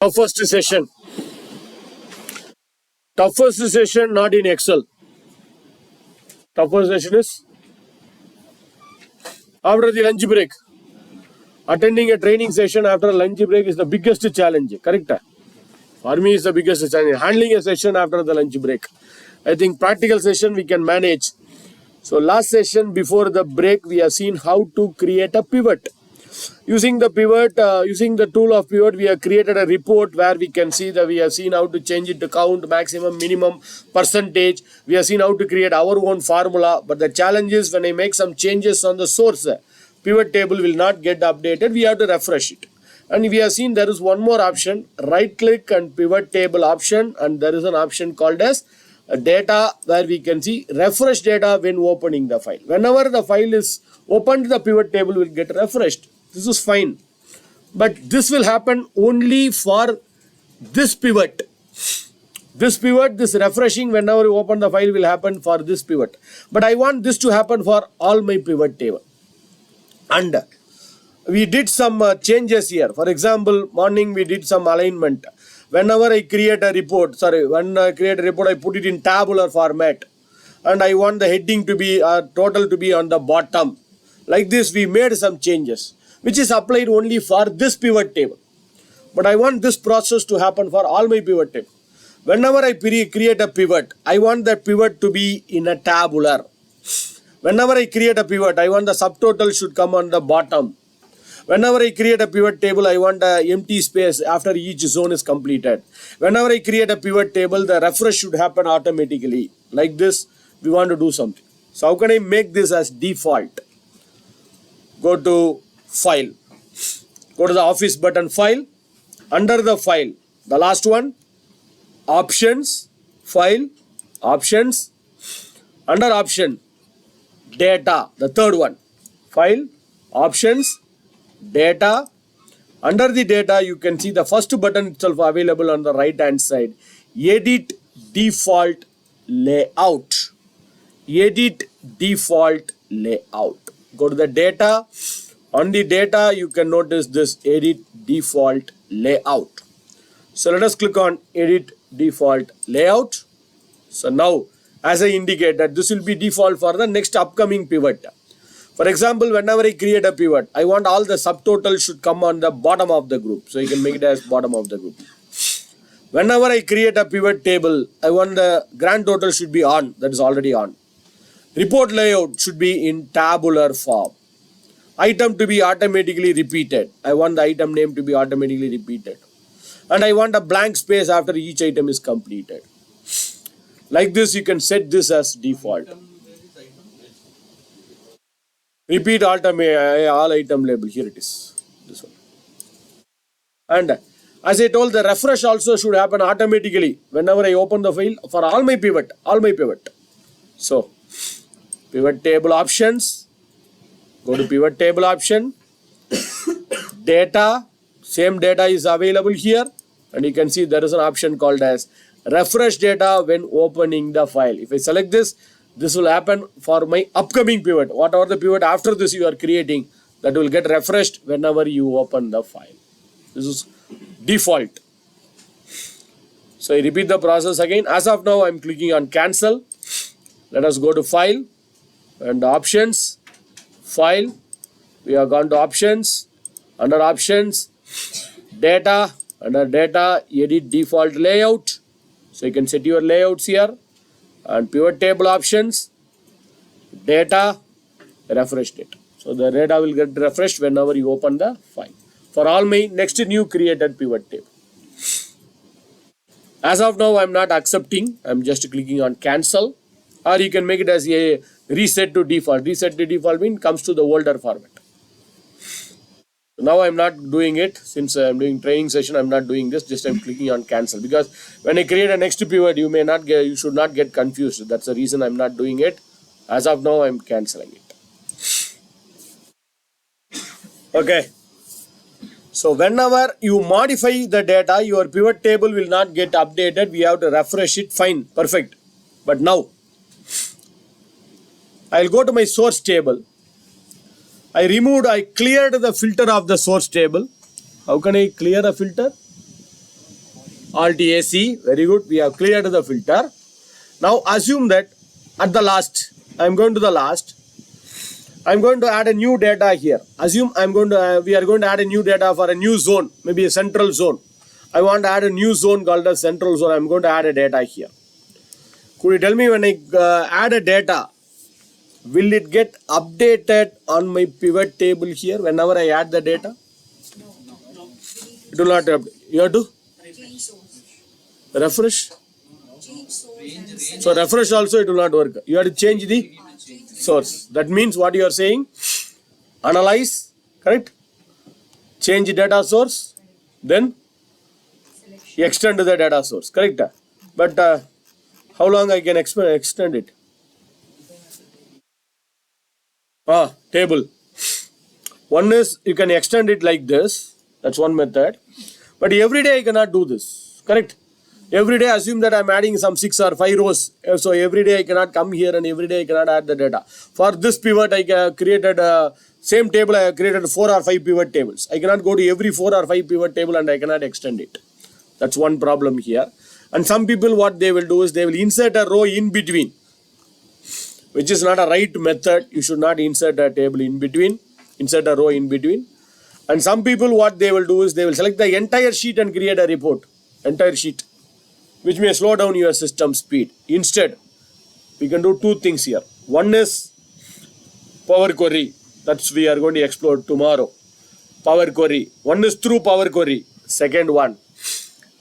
Toughest session. Toughest session not in Excel. Toughest session is after the lunch break. Attending a training session after a lunch break is the biggest challenge. Correct? For me, it's the biggest challenge. Handling a session after the lunch break. I think practical session we can manage. So last session before the break, we have seen how to create a pivot. Using the pivot, using the tool of pivot, we have created a report where we can see that we have seen how to change it to count, maximum, minimum, percentage. We have seen how to create our own formula. But the challenge is when I make some changes on the source, pivot table will not get updated. We have to refresh it. And we have seen there is one more option, right click and pivot table option. And there is an option called as data where we can see refresh data when opening the file. Whenever the file is opened, the pivot table will get refreshed. This is fine. But this will happen only for this pivot. This pivot, this refreshing whenever you open the file will happen for this pivot. But I want this to happen for all my pivot table. And we did some changes here. For example, morning we did some alignment. Whenever I create a report, when I create a report, I put it in tabular format. And I want the heading to be, total to be on the bottom. Like this, we made some changes, which is applied only for this pivot table. But I want this process to happen for all my pivot table. Whenever I create a pivot, I want that pivot to be in a tabular. Whenever I create a pivot, I want the subtotal should come on the bottom. Whenever I create a pivot table, I want an empty space after each zone is completed. Whenever I create a pivot table, the refresh should happen automatically. Like this, we want to do something. So how can I make this as default? Go to File. Go to the Office button, File. Under the File, the last one, Options, File, Options. Under Option, Data, the third one. File, Options, Data. Under the data, you can see the first button itself available on the right hand side. Edit Default Layout. Edit Default Layout. Go to the data. On the data, you can notice this Edit Default Layout. So let us click on Edit Default Layout. So now, as I indicate that this will be default for the next upcoming pivot. For example, whenever I create a pivot, I want all the subtotals should come on the bottom of the group. So you can make it as bottom of the group. Whenever I create a pivot table, I want the grand total should be on. That is already on. Report layout should be in tabular form. Item to be automatically repeated. I want the item name to be automatically repeated. And I want a blank space after each item is completed. Like this, you can set this as default. Repeat all item label. Here it is. This one. And as I told, the refresh also should happen automatically whenever I open the file for all my pivot. So, pivot table options. Go to pivot table option. Data. Same data is available here. And you can see there is an option called as refresh data when opening the file. If I select this, this will happen for my upcoming pivot. Whatever the pivot after this you are creating, that will get refreshed whenever you open the file. This is default. So I repeat the process again. As of now, I am clicking on cancel. Let us go to file and options. File. We have gone to options. Under options, data. Under data, edit default layout. So you can set your layouts here. And pivot table options, data, refresh data. So the data will get refreshed whenever you open the file. For all my next new created pivot table. As of now, I am not accepting. I am just clicking on cancel. Or you can make it as a reset to default. Reset to default means comes to the older format. Now I am not doing it. Since I am doing training session, I am not doing this. Just I am clicking on cancel. Because when I create a next pivot, you should not get confused. That's the reason I am not doing it. As of now, I am cancelling it. Okay. So whenever you modify the data, your pivot table will not get updated. We have to refresh it. Fine. Perfect. But now, I will go to my source table. I cleared the filter of the source table. How can I clear a filter? Alt AC, very good. We have cleared the filter. Now assume that at the last, I'm going to the last. I'm going to add a new data here. Assume we are going to add a new data for a new zone, maybe a central zone. I want to add a new zone called a central zone. I'm going to add a data here. Could you tell me when I add a data, will it get updated on my pivot table here whenever I add the data? It will not update. You have to refresh. So refresh also it will not work. You have to change the source. That means what you are saying, analyze, correct? Change the data source, then extend the data source, correct? But how long I can extend it? Table. One is you can extend it like this. That's one method. But every day I cannot do this, correct? Every day assume that I'm adding some 6 or 5 rows. So every day I cannot come here and every day I cannot add the data. For this pivot I created same table. I have created 4 or 5 pivot tables. I cannot go to every 4 or 5 pivot table and I cannot extend it. That's one problem here. And some people what they will do is they will insert a row in between, which is not a right method. You should not insert a table in between, insert a row in between. And some people what they will do is they will select the entire sheet and create a report, entire sheet, which may slow down your system speed. Instead, we can do 2 things here. One is Power Query. That's we are going to explore tomorrow. Power Query. One is through Power Query. Second one,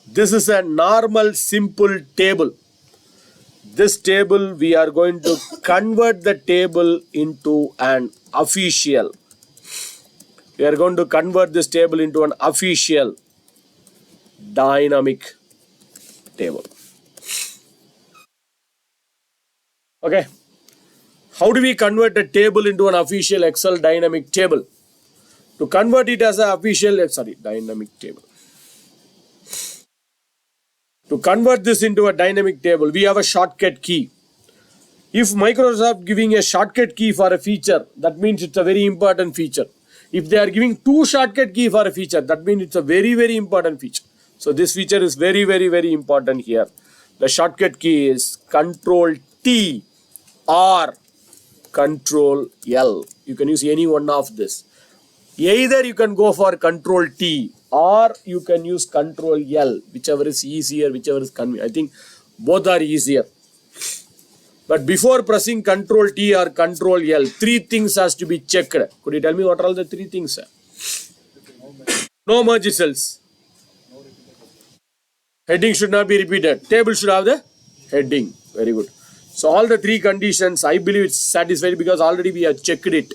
this is a normal simple table. This table we are going to convert the table into an official. We are going to convert this table into an official dynamic table. Okay. How do we convert a table into an official Excel dynamic table? To convert it as an official, dynamic table. To convert this into a dynamic table, we have a shortcut key. If Microsoft giving a shortcut key for a feature, that means it's a very important feature. If they are giving 2 shortcut key for a feature, that means it's a very, very important feature. So this feature is very, very, very important here. The shortcut key is Control T or Control L. You can use any one of this. Either you can go for Control T or you can use Control L, whichever is easier, whichever is convenient. I think both are easier. But before pressing Control T or Control L, 3 things has to be checked. Could you tell me what are all the 3 things? No merge cells. Heading should not be repeated. Table should have the heading. Very good. So all the 3 conditions, I believe it's satisfied because already we have checked it.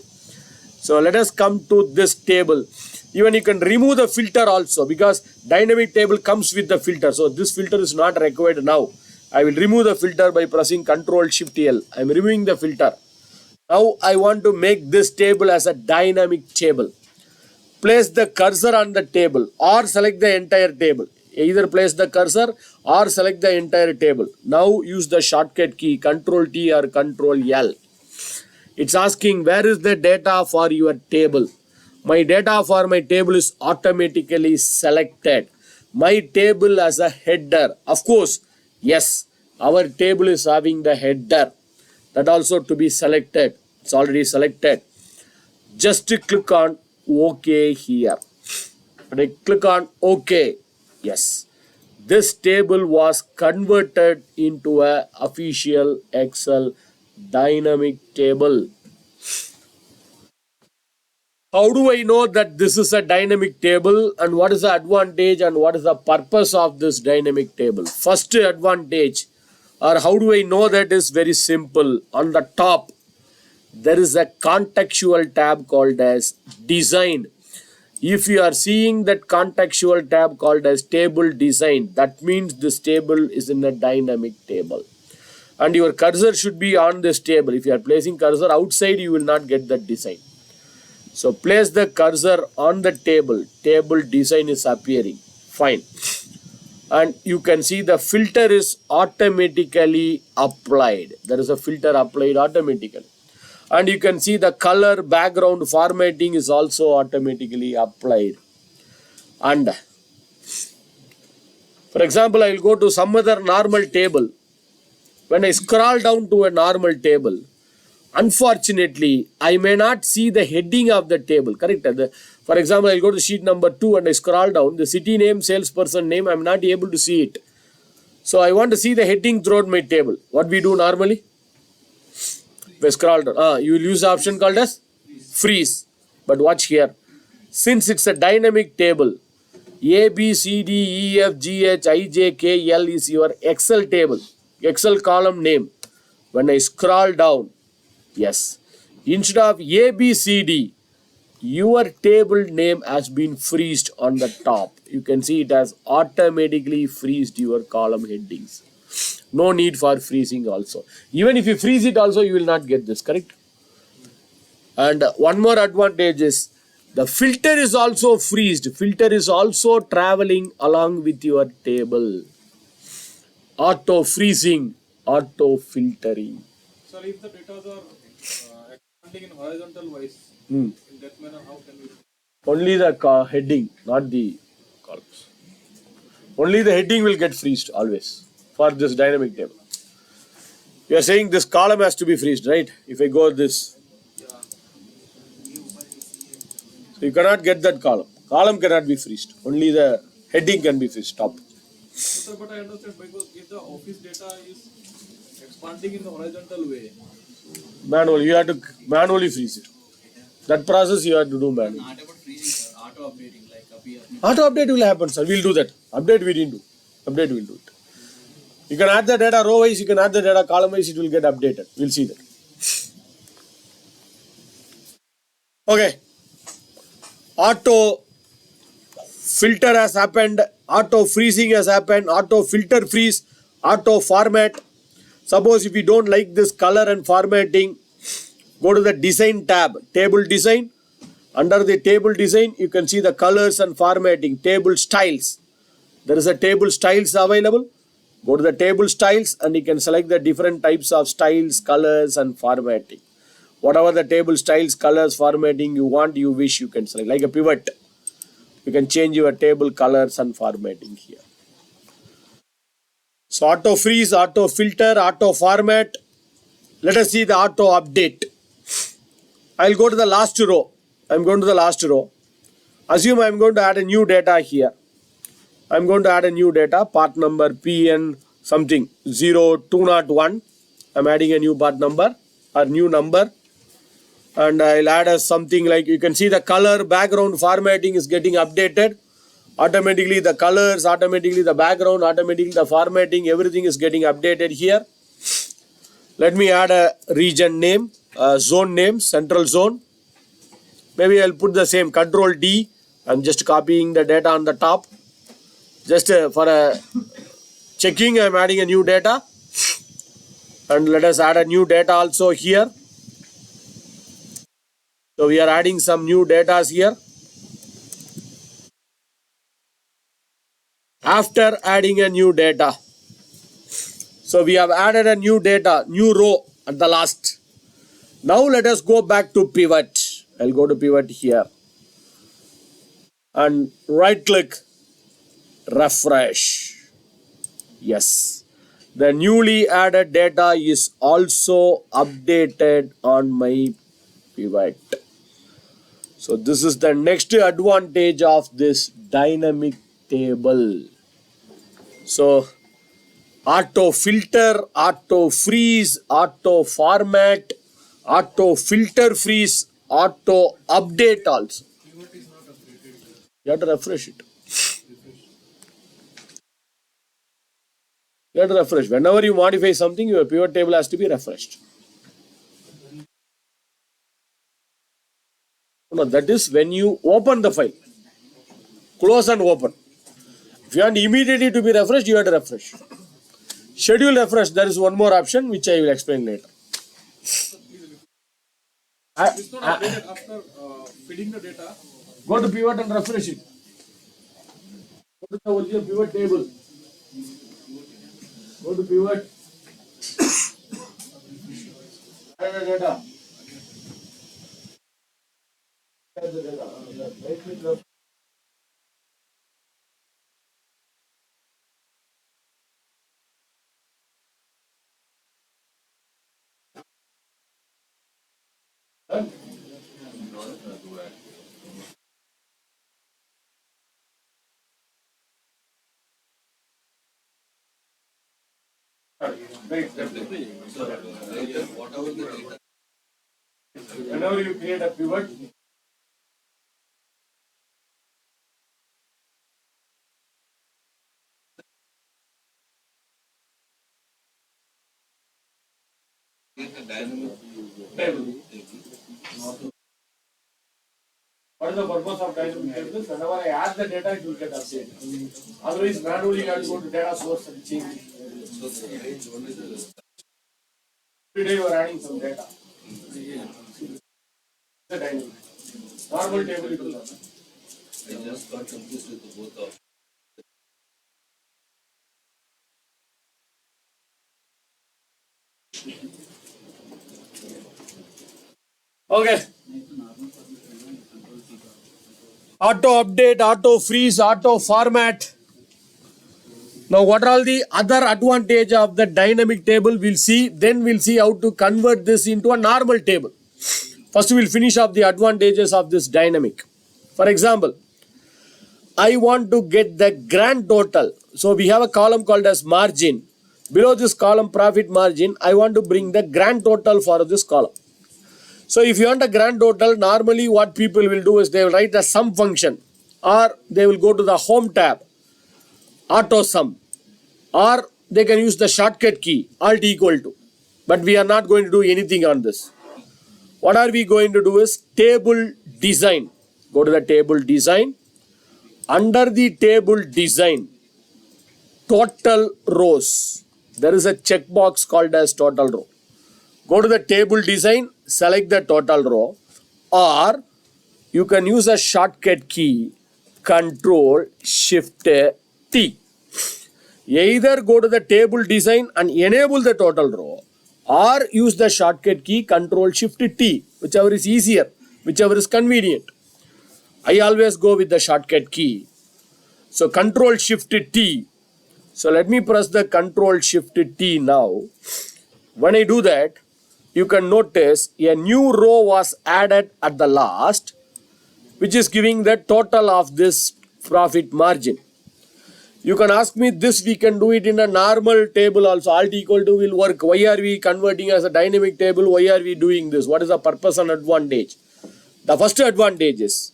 So let us come to this table. Even you can remove the filter also because dynamic table comes with the filter. So this filter is not required now. I will remove the filter by pressing Ctrl Shift L. I am removing the filter. Now I want to make this table as a dynamic table. Place the cursor on the table or select the entire table. Either place the cursor or select the entire table. Now use the shortcut key Ctrl T or Ctrl L. It's asking where is the data for your table. My data for my table is automatically selected. My table as a header. Of course, yes, our table is having the header. That also to be selected. It's already selected. Just click on OK here. When I click on OK, yes, this table was converted into an official Excel dynamic table. How do I know that this is a dynamic table and what is the advantage and what is the purpose of this dynamic table? First advantage, or how do I know that, is very simple. On the top, there is a contextual tab called as design. If you are seeing that contextual tab called as table design, that means this table is in a dynamic table. And your cursor should be on this table. If you are placing cursor outside, you will not get that design. So place the cursor on the table. Table design is appearing. Fine. And you can see the filter is automatically applied. There is a filter applied automatically. And you can see the color background formatting is also automatically applied. And For example, I will go to some other normal table. When I scroll down to a normal table, unfortunately, I may not see the heading of the table. Correct? For example, I will go to sheet number 2 and I scroll down. The city name, salesperson name, I am not able to see it. So I want to see the heading throughout my table. What we do normally? We scroll down. You will use the option called as freeze. But watch here. Since it's a dynamic table, A, B, C, D, E, F, G, H, I, J, K, L is your Excel table, Excel column name. When I scroll down, yes, instead of A, B, C, D, your table name has been freezed on the top. You can see it has automatically freezed your column headings. No need for freezing also. Even if you freeze it also, you will not get this, correct? And one more advantage is the filter is also freezed. Filter is also traveling along with your table. Auto freezing, auto filtering. Sir, if the data are expanding in horizontal wise, in that manner, how can we? Only the heading, not the columns. Only the heading will get freezed always for this dynamic table. You are saying this column has to be freezed, right? If I go this, so you cannot get that column. Column cannot be freezed. Only the heading can be freezed. Top. Sir, but I understand because if the office data is expanding in the horizontal way, Manually, you have to manually freeze it. That process you have to do manually. Not about freezing, sir. Auto updating, like appear. Auto update will happen, sir. We'll do that. Update we didn't do. Update will do it. You can add the data row wise, you can add the data column wise, it will get updated. We'll see that. Okay. Auto filter has happened, auto freezing has happened, auto filter freeze, auto format. Suppose if you don't like this color and formatting, go to the design tab, table design. Under the table design, you can see the colors and formatting, table styles. There is a table styles available. Go to the table styles and you can select the different types of styles, colors and formatting. Whatever the table styles, colors, formatting you want, you wish, you can select. Like a pivot, you can change your table colors and formatting here. So auto freeze, auto filter, auto format. Let us see the auto update. I'll go to the last row. I'm going to the last row. Assume I'm going to add a new data here. I'm going to add a new data, part number PN something 0201. I'm adding a new part number or new number. And I'll add a something like, you can see the color background formatting is getting updated. Automatically the colors, automatically the background, automatically the formatting, everything is getting updated here. Let me add a region name, zone name, central zone. Maybe I'll put the same Control D. I'm just copying the data on the top. Just for checking, I'm adding a new data. And let us add a new data also here. So we are adding some new data here. After adding a new data, so we have added a new data, new row at the last. Now let us go back to pivot. I'll go to pivot here and right click, refresh. Yes, the newly added data is also updated on my pivot. So this is the next advantage of this dynamic table. So auto filter, auto freeze, auto format, auto filter freeze, auto update also. pivot is not updated. You have to refresh it. You have to refresh. Whenever you modify something, your pivot table has to be refreshed. No, that is when you open the file. Close and open. If you want immediately to be refreshed, you have to refresh. Schedule refresh, there is one more option which I will explain later. It's not updated after feeding the data. Go to pivot and refresh it. Go to the original pivot table. Go to pivot. Add the data. Add the data. Right click, Huh? Right. So, whatever the data. Whenever you create a pivot, Get a dynamic table. table. What is the purpose of dynamic tables? Whenever I add the data, it will get updated. Otherwise, manually you have to go to data source and change it. So the range only the Every day you are adding some data. The dynamic. Normal table it will not. I just got confused with the both of. Okay. Auto update, auto freeze, auto format. Now, what are all the other advantage of the dynamic table? We'll see. Then we'll see how to convert this into a normal table. First, we'll finish up the advantages of this dynamic. For example, I want to get the grand total. So we have a column called as margin. Below this column profit margin, I want to bring the grand total for this column. So if you want a grand total, normally what people will do is they will write the sum function, or they will go to the home tab, auto sum, or they can use the shortcut key alt equal to. But we are not going to do anything on this. What are we going to do is table design. Go to the table design. Under the table design, total rows, there is a checkbox called as total row. Go to the table design, select the total row, or you can use a shortcut key Control Shift T. Either go to the table design and enable the total row, or use the shortcut key Control Shift T, whichever is easier, whichever is convenient. I always go with the shortcut key. So Control Shift T. So let me press the Control Shift T now. When I do that, you can notice a new row was added at the last, which is giving the total of this profit margin. You can ask me this, we can do it in a normal table also. Alt equal to will work. Why are we converting as a dynamic table? Why are we doing this? What is the purpose and advantage? The first advantage is,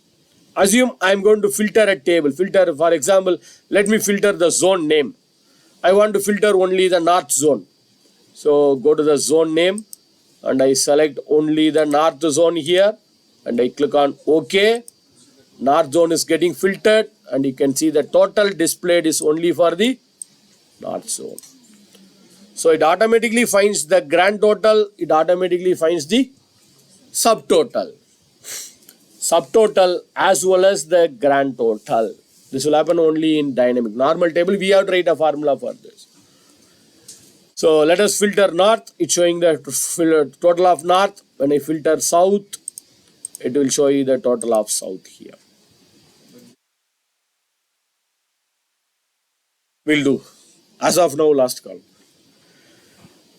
assume I am going to filter a table. Filter, for example, let me filter the zone name. I want to filter only the north zone. So go to the zone name and I select only the north zone here and I click on OK. North zone is getting filtered and you can see the total displayed is only for the north zone. So it automatically finds the grand total, it automatically finds the subtotal. Subtotal as well as the grand total. This will happen only in dynamic. Normal table, we have to write a formula for this. So let us filter north. It's showing the total of north. When I filter south, it will show you the total of south here. Will do. As of now, last call.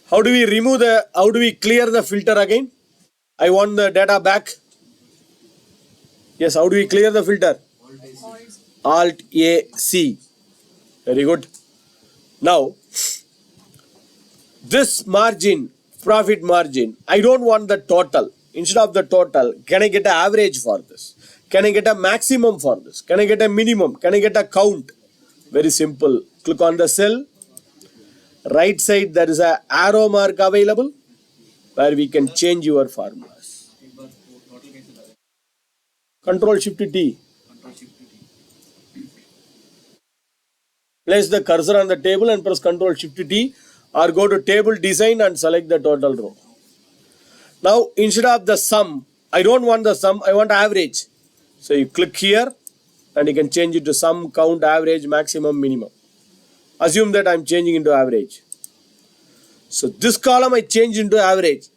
How do we clear the filter again? I want the data back. Yes, how do we clear the filter? Alt A C. Very good. Now, this margin, profit margin, I don't want the total. Instead of the total, can I get an average for this? Can I get a maximum for this? Can I get a minimum? Can I get a count? Very simple. Click on the cell. Right side, there is an arrow mark available where we can change your formulas. Control Shift T. Place the cursor on the table and press Control Shift T, or go to table design and select the total row. Now instead of the sum, I don't want the sum, I want average. So you click here and you can change it to sum, count, average, maximum, minimum. Assume that I'm changing into average. So this column I change into average.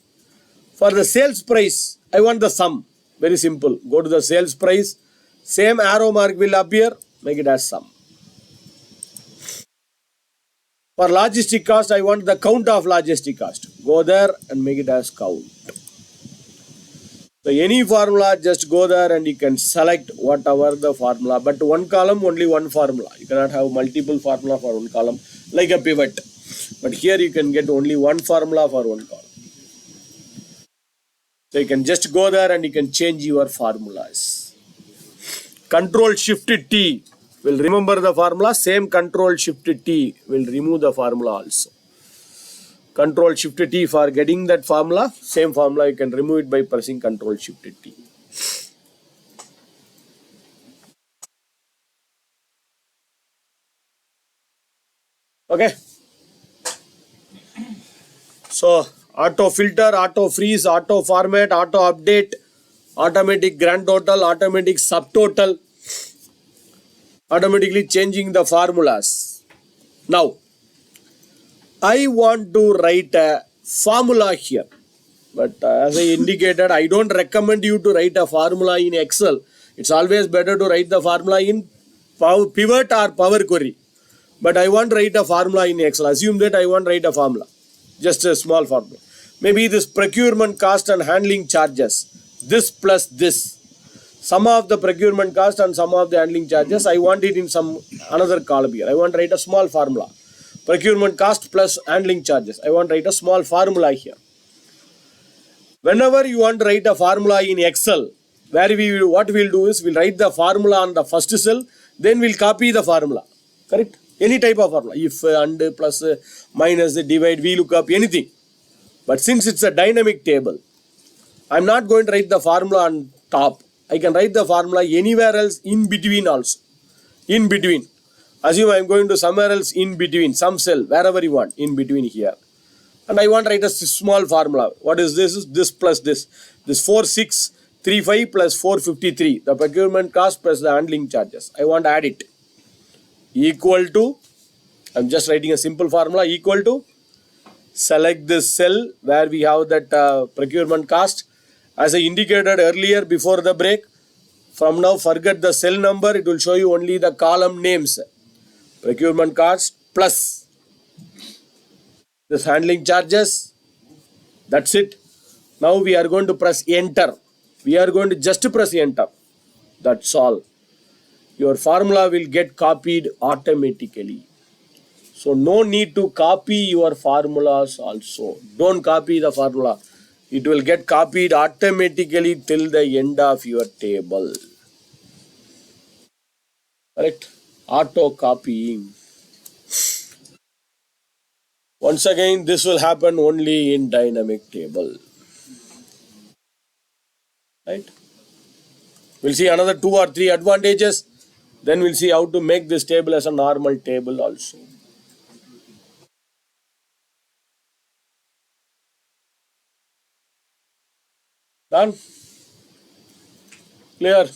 For the sales price, I want the sum. Very simple. Go to the sales price. Same arrow mark will appear. Make it as sum. For logistic cost, I want the count of logistic cost. Go there and make it as count. So any formula, just go there and you can select whatever the formula. But one column, only one formula. You cannot have multiple formula for one column like a pivot. But here you can get only one formula for one column. So you can just go there and you can change your formulas. Control Shift T will remember the formula. Same Control Shift T will remove the formula also. Control Shift T for getting that formula. Same formula you can remove it by pressing Control Shift T. Okay. So auto filter, auto freeze, auto format, auto update, automatic grand total, automatic subtotal, automatically changing the formulas. Now I want to write a formula here, but as I indicated, I don't recommend you to write a formula in Excel. It's always better to write the formula in pivot or Power Query. But I want to write a formula in Excel. Assume that I want to write a formula, just a small formula. Maybe this procurement cost and handling charges, this plus this. Sum of the procurement cost and sum of the handling charges, I want it in some another column here. I want to write a small formula. Procurement cost plus handling charges. I want to write a small formula here. Whenever you want to write a formula in Excel, what we'll do is we'll write the formula on the first cell, then we'll copy the formula. Correct? Any type of formula. If, and, plus, minus, divide, VLOOKUP, anything. But since it's a dynamic table, I'm not going to write the formula on top. I can write the formula anywhere else in between also. In between. Assume I'm going to somewhere else in between, some cell, wherever you want, in between here. And I want to write a small formula. What is this? This plus this. This 4635 plus 453. The procurement cost plus the handling charges. I want to add it. Equal to, I'm just writing a simple formula, equal to, select this cell where we have that procurement cost. As I indicated earlier before the break, from now forget the cell number, it will show you only the column names. Procurement cost plus this handling charges. That's it. Now we are going to press enter. We are going to just press enter. That's all. Your formula will get copied automatically. So no need to copy your formulas also. Don't copy the formula. It will get copied automatically till the end of your table. Correct? Auto copying. Once again, this will happen only in dynamic table. Right? We'll see another 2 or 3 advantages. Then we'll see how to make this table as a normal table also. Done? Clear?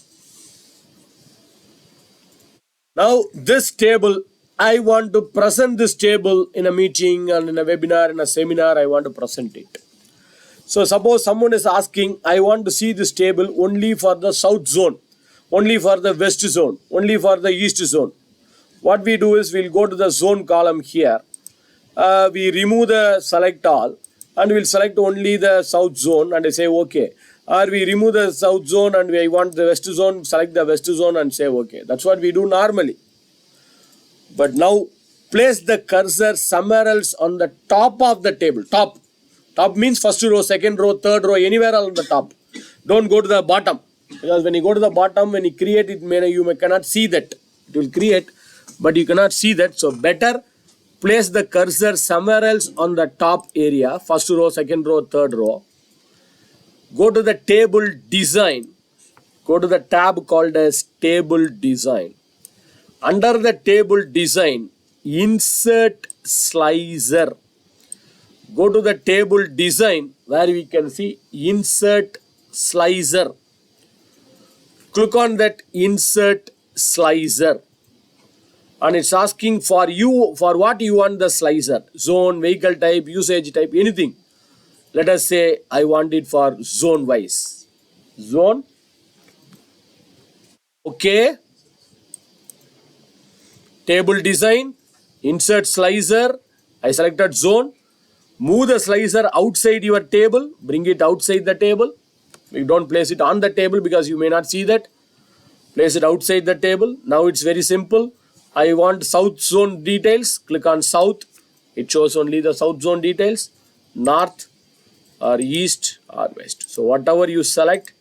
Now this table, I want to present this table in a meeting and in a webinar, in a seminar, I want to present it. So suppose someone is asking, I want to see this table only for the south zone, only for the west zone, only for the east zone. What we do is we'll go to the zone column here. We remove the select all and we'll select only the south zone and I say okay. Or we remove the south zone and we want the west zone, select the west zone and say okay. That's what we do normally. But now place the cursor somewhere else on the top of the table. Top. Top means first row, second row, third row, anywhere on the top. Don't go to the bottom. Because when you go to the bottom, when you create it, you cannot see that. It will create, but you cannot see that. So better place the cursor somewhere else on the top area. First row, second row, third row. Go to the table design. Go to the tab called as table design. Under the table design, insert slicer. Go to the table design where we can see insert slicer. Click on that insert slicer. And it's asking for you, for what you want the slicer. Zone, vehicle type, usage type, anything. Let us say I want it for zone wise. Zone. Okay. Table design. Insert slicer. I selected zone. Move the slicer outside your table. Bring it outside the table. We don't place it on the table because you may not see that. Place it outside the table. Now it's very simple. I want south zone details. Click on south. It shows only the south zone details. North or east or west. So whatever you select,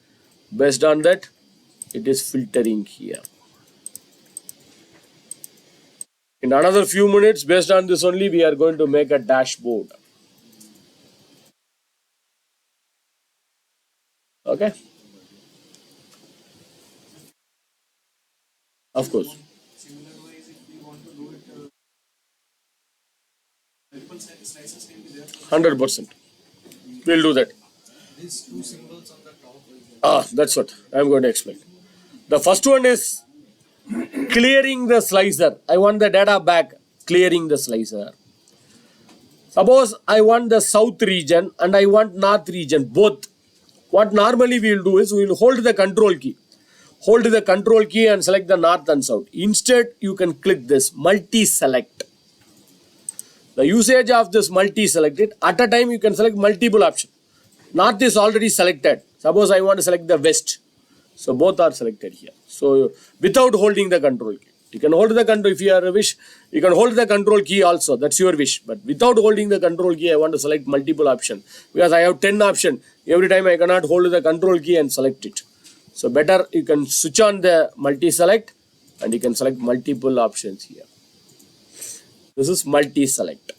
based on that, it is filtering here. In another few minutes, based on this only, we are going to make a dashboard. Okay? Of course. Similar-wise, if we want to do it, multiple slices can be there. 100%. We'll do that. These two symbols on the top. That's what I'm going to explain. The first one is clearing the slicer. I want the data back, clearing the slicer. Suppose I want the south region and I want north region, both. What normally we will do is we will hold the control key. Hold the control key and select the north and south. Instead, you can click this multi-select. The usage of this multi-select, it at a time you can select multiple options. North is already selected. Suppose I want to select the west. So both are selected here. So without holding the control key. You can hold the control if you are a wish. You can hold the control key also. That's your wish. But without holding the control key, I want to select multiple options. Because I have 10 options. Every time I cannot hold the control key and select it. So better you can switch on the multi-select and you can select multiple options here. This is multi-select.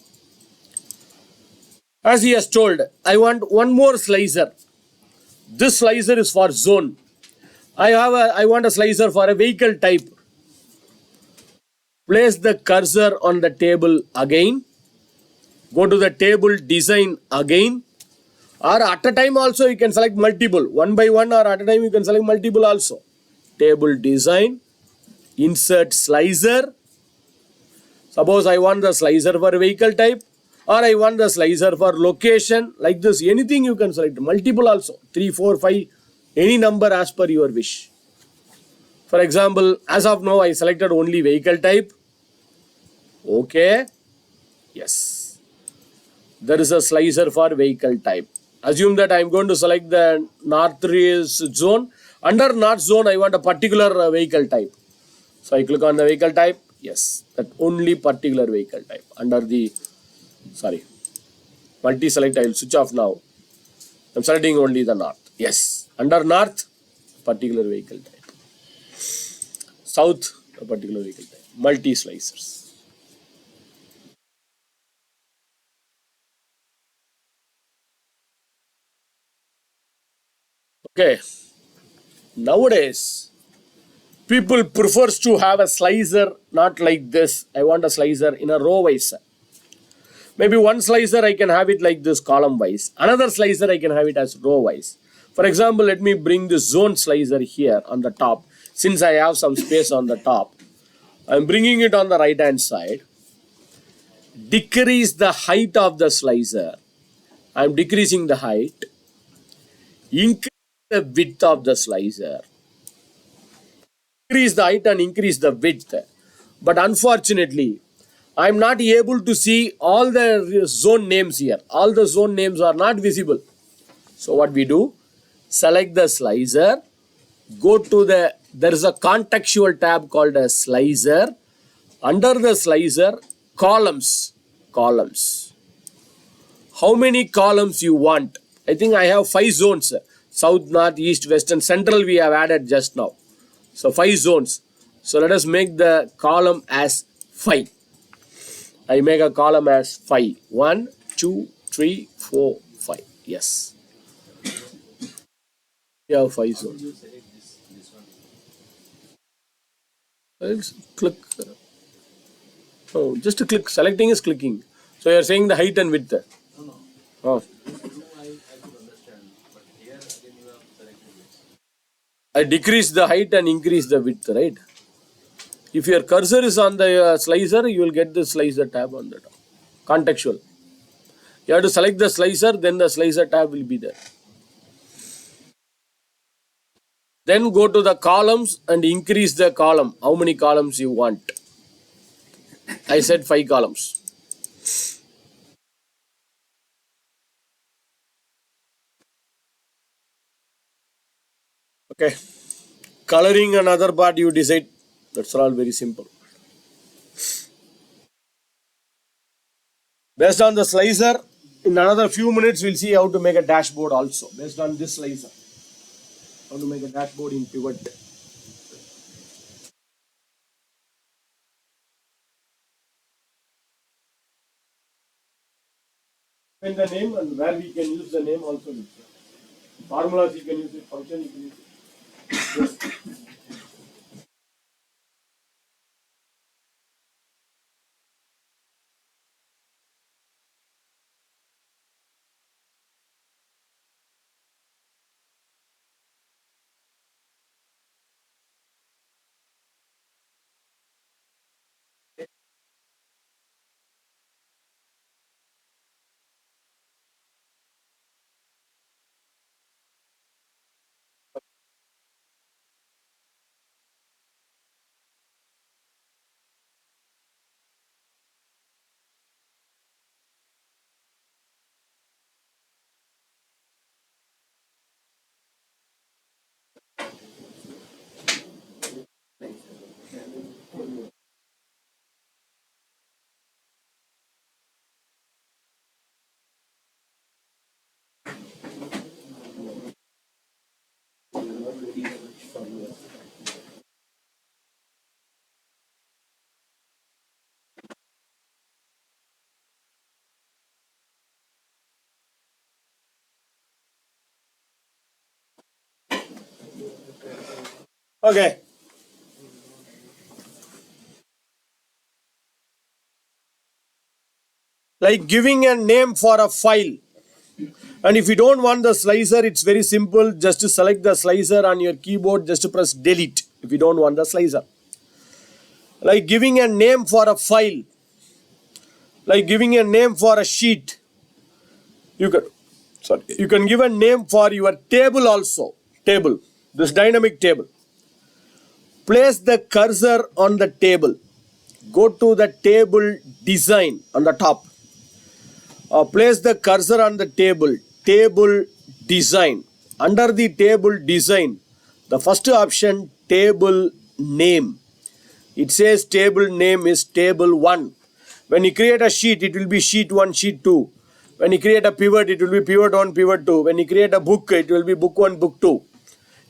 As he has told, I want one more slicer. This slicer is for zone. I want a slicer for a vehicle type. Place the cursor on the table again. Go to the table design again. Or at a time also you can select multiple. One by one or at a time you can select multiple also. Table design. Insert slicer. Suppose I want the slicer for vehicle type. Or I want the slicer for location. Like this. Anything you can select. Multiple also. 3, 4, 5. Any number as per your wish. For example, as of now I selected only vehicle type. Okay. Yes. There is a slicer for vehicle type. Assume that I am going to select the north zone. Under north zone, I want a particular vehicle type. So I click on the vehicle type. Yes, that only particular vehicle type. Under the, multi-select, I will switch off now. I am selecting only the north. Yes. Under north, particular vehicle type. South, a particular vehicle type. Multi-slicers. Okay, nowadays people prefers to have a slicer not like this. I want a slicer in a row wise. Maybe one slicer I can have it like this column wise. Another slicer I can have it as row wise. For example, let me bring the zone slicer here on the top. Since I have some space on the top, I am bringing it on the right hand side. Decrease the height of the slicer. I am decreasing the height. Increase the width of the slicer. Increase the height and increase the width. But unfortunately, I am not able to see all the zone names here. All the zone names are not visible. So what we do, select the slicer, go to there is a contextual tab called a slicer. Under the slicer, columns. How many columns you want? I think I have 5 zones. South, north, east, west and central we have added just now. So 5 zones. So let us make the column as 5. I make a column as 5. 1, 2, 3, 4, 5. Yes. We have 5 zones. Let's click. Oh, just to click. Selecting is clicking. So you are saying the height and width. No. Oh. I could understand, but here again you have selected this. I decrease the height and increase the width, right? If your cursor is on the slicer, you will get the slicer tab on the top. Contextual. You have to select the slicer, then the slicer tab will be there. Then go to the columns and increase the column. How many columns you want? I said 5 columns. Okay. Coloring another part you decide. That's all very simple. Based on the slicer, in another few minutes we'll see how to make a dashboard also. Based on this slicer. How to make a dashboard in pivot. And the name and where we can use the name also. Formulas you can use it, function you can use it. Yes. Okay. Like giving a name for a file. And if you don't want the slicer, it's very simple. Just to select the slicer on your keyboard, just to press delete if you don't want the slicer. Like giving a name for a file. Like giving a name for a sheet. You can give a name for your table also. Table. This dynamic table. Place the cursor on the table. Go to the table design on the top. Place the cursor on the table. Table design. Under the table design, the first option, table name. It says table name is table 1. When you create a sheet, it will be sheet 1, sheet 2. When you create a pivot, it will be pivot 1, pivot 2. When you create a book, it will be book 1, book 2.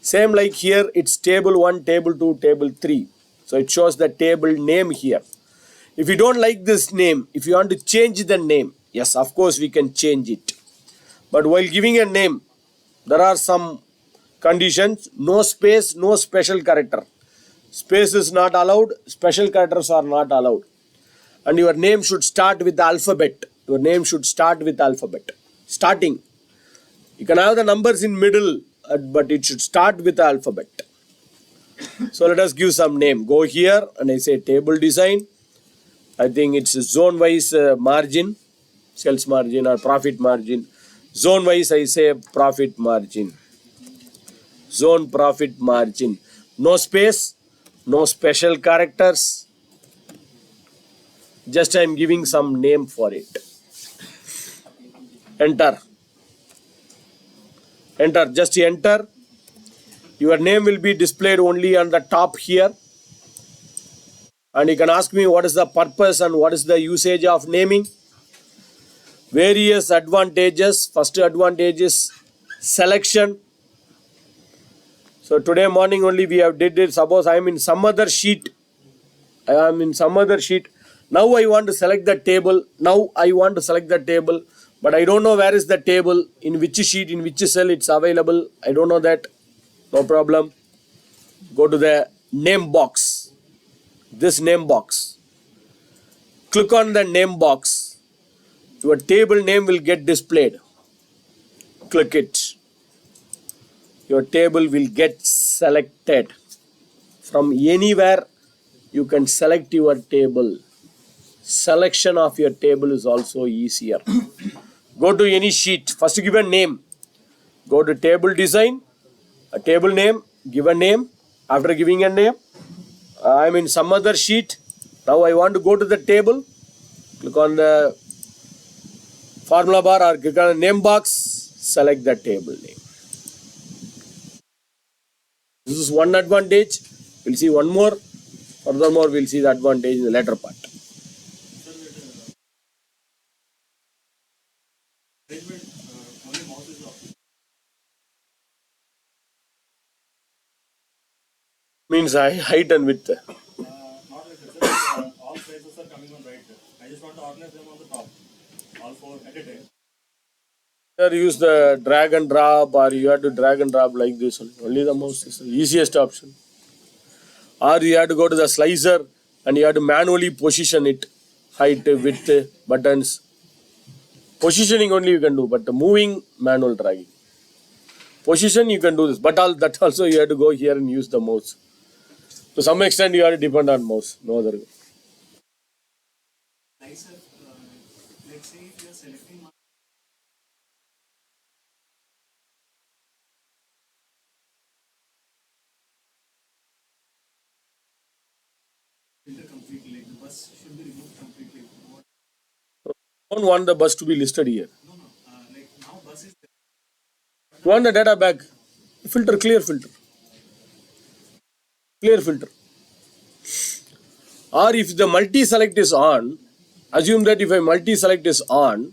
Same like here, it's table 1, table 2, table 3. So it shows the table name here. If you don't like this name, if you want to change the name, yes, of course we can change it. But while giving a name, there are some conditions. No space, no special character. Space is not allowed, special characters are not allowed. And your name should start with the alphabet. Your name should start with alphabet. Starting. You can have the numbers in middle, but it should start with the alphabet. So let us give some name. Go here and I say table design. I think it's zone wise margin, sales margin or profit margin. Zone wise I say profit margin. Zone profit margin. No space, no special characters. Just I am giving some name for it. Enter. Enter. Just enter. Your name will be displayed only on the top here. And you can ask me what is the purpose and what is the usage of naming. Various advantages. First advantage is selection. So today morning only we have did it. Suppose I am in some other sheet. Now I want to select the table. But I don't know where is the table, in which sheet, in which cell it's available. I don't know that. No problem. Go to the name box. This name box. Click on the name box. Your table name will get displayed. Click it. Your table will get selected. From anywhere you can select your table. Selection of your table is also easier. Go to any sheet. First give a name. Go to table design. A table name. Give a name. After giving a name, I am in some other sheet. Now I want to go to the table. Click on the formula bar or click on the name box. Select the table name. is one advantage. We'll see one more. Furthermore, we'll see the advantage in the later part. Arrangement, only mouse is off. Means height and width. Not like that, sir. All faces are coming on right. I just want to organize them on the top. All four at a time. Either use the drag and drop, or you have to drag and drop like this. Only the mouse is the easiest option. Or you have to go to the slicer and you have to manually position it. Height, width, buttons. Positioning only you can do, but moving, manual dragging. Position you can do this, but that also you have to go here and use the mouse. To some extent you have to depend on mouse, no other way. Like, sir, let's say if you are selecting filter completely, like the bus should be removed completely. Don't want the bus to be listed here. No, like now bus is You want the data back. Filter, clear filter. Clear filter. Or if the multi-select is on, assume that if a multi-select is on,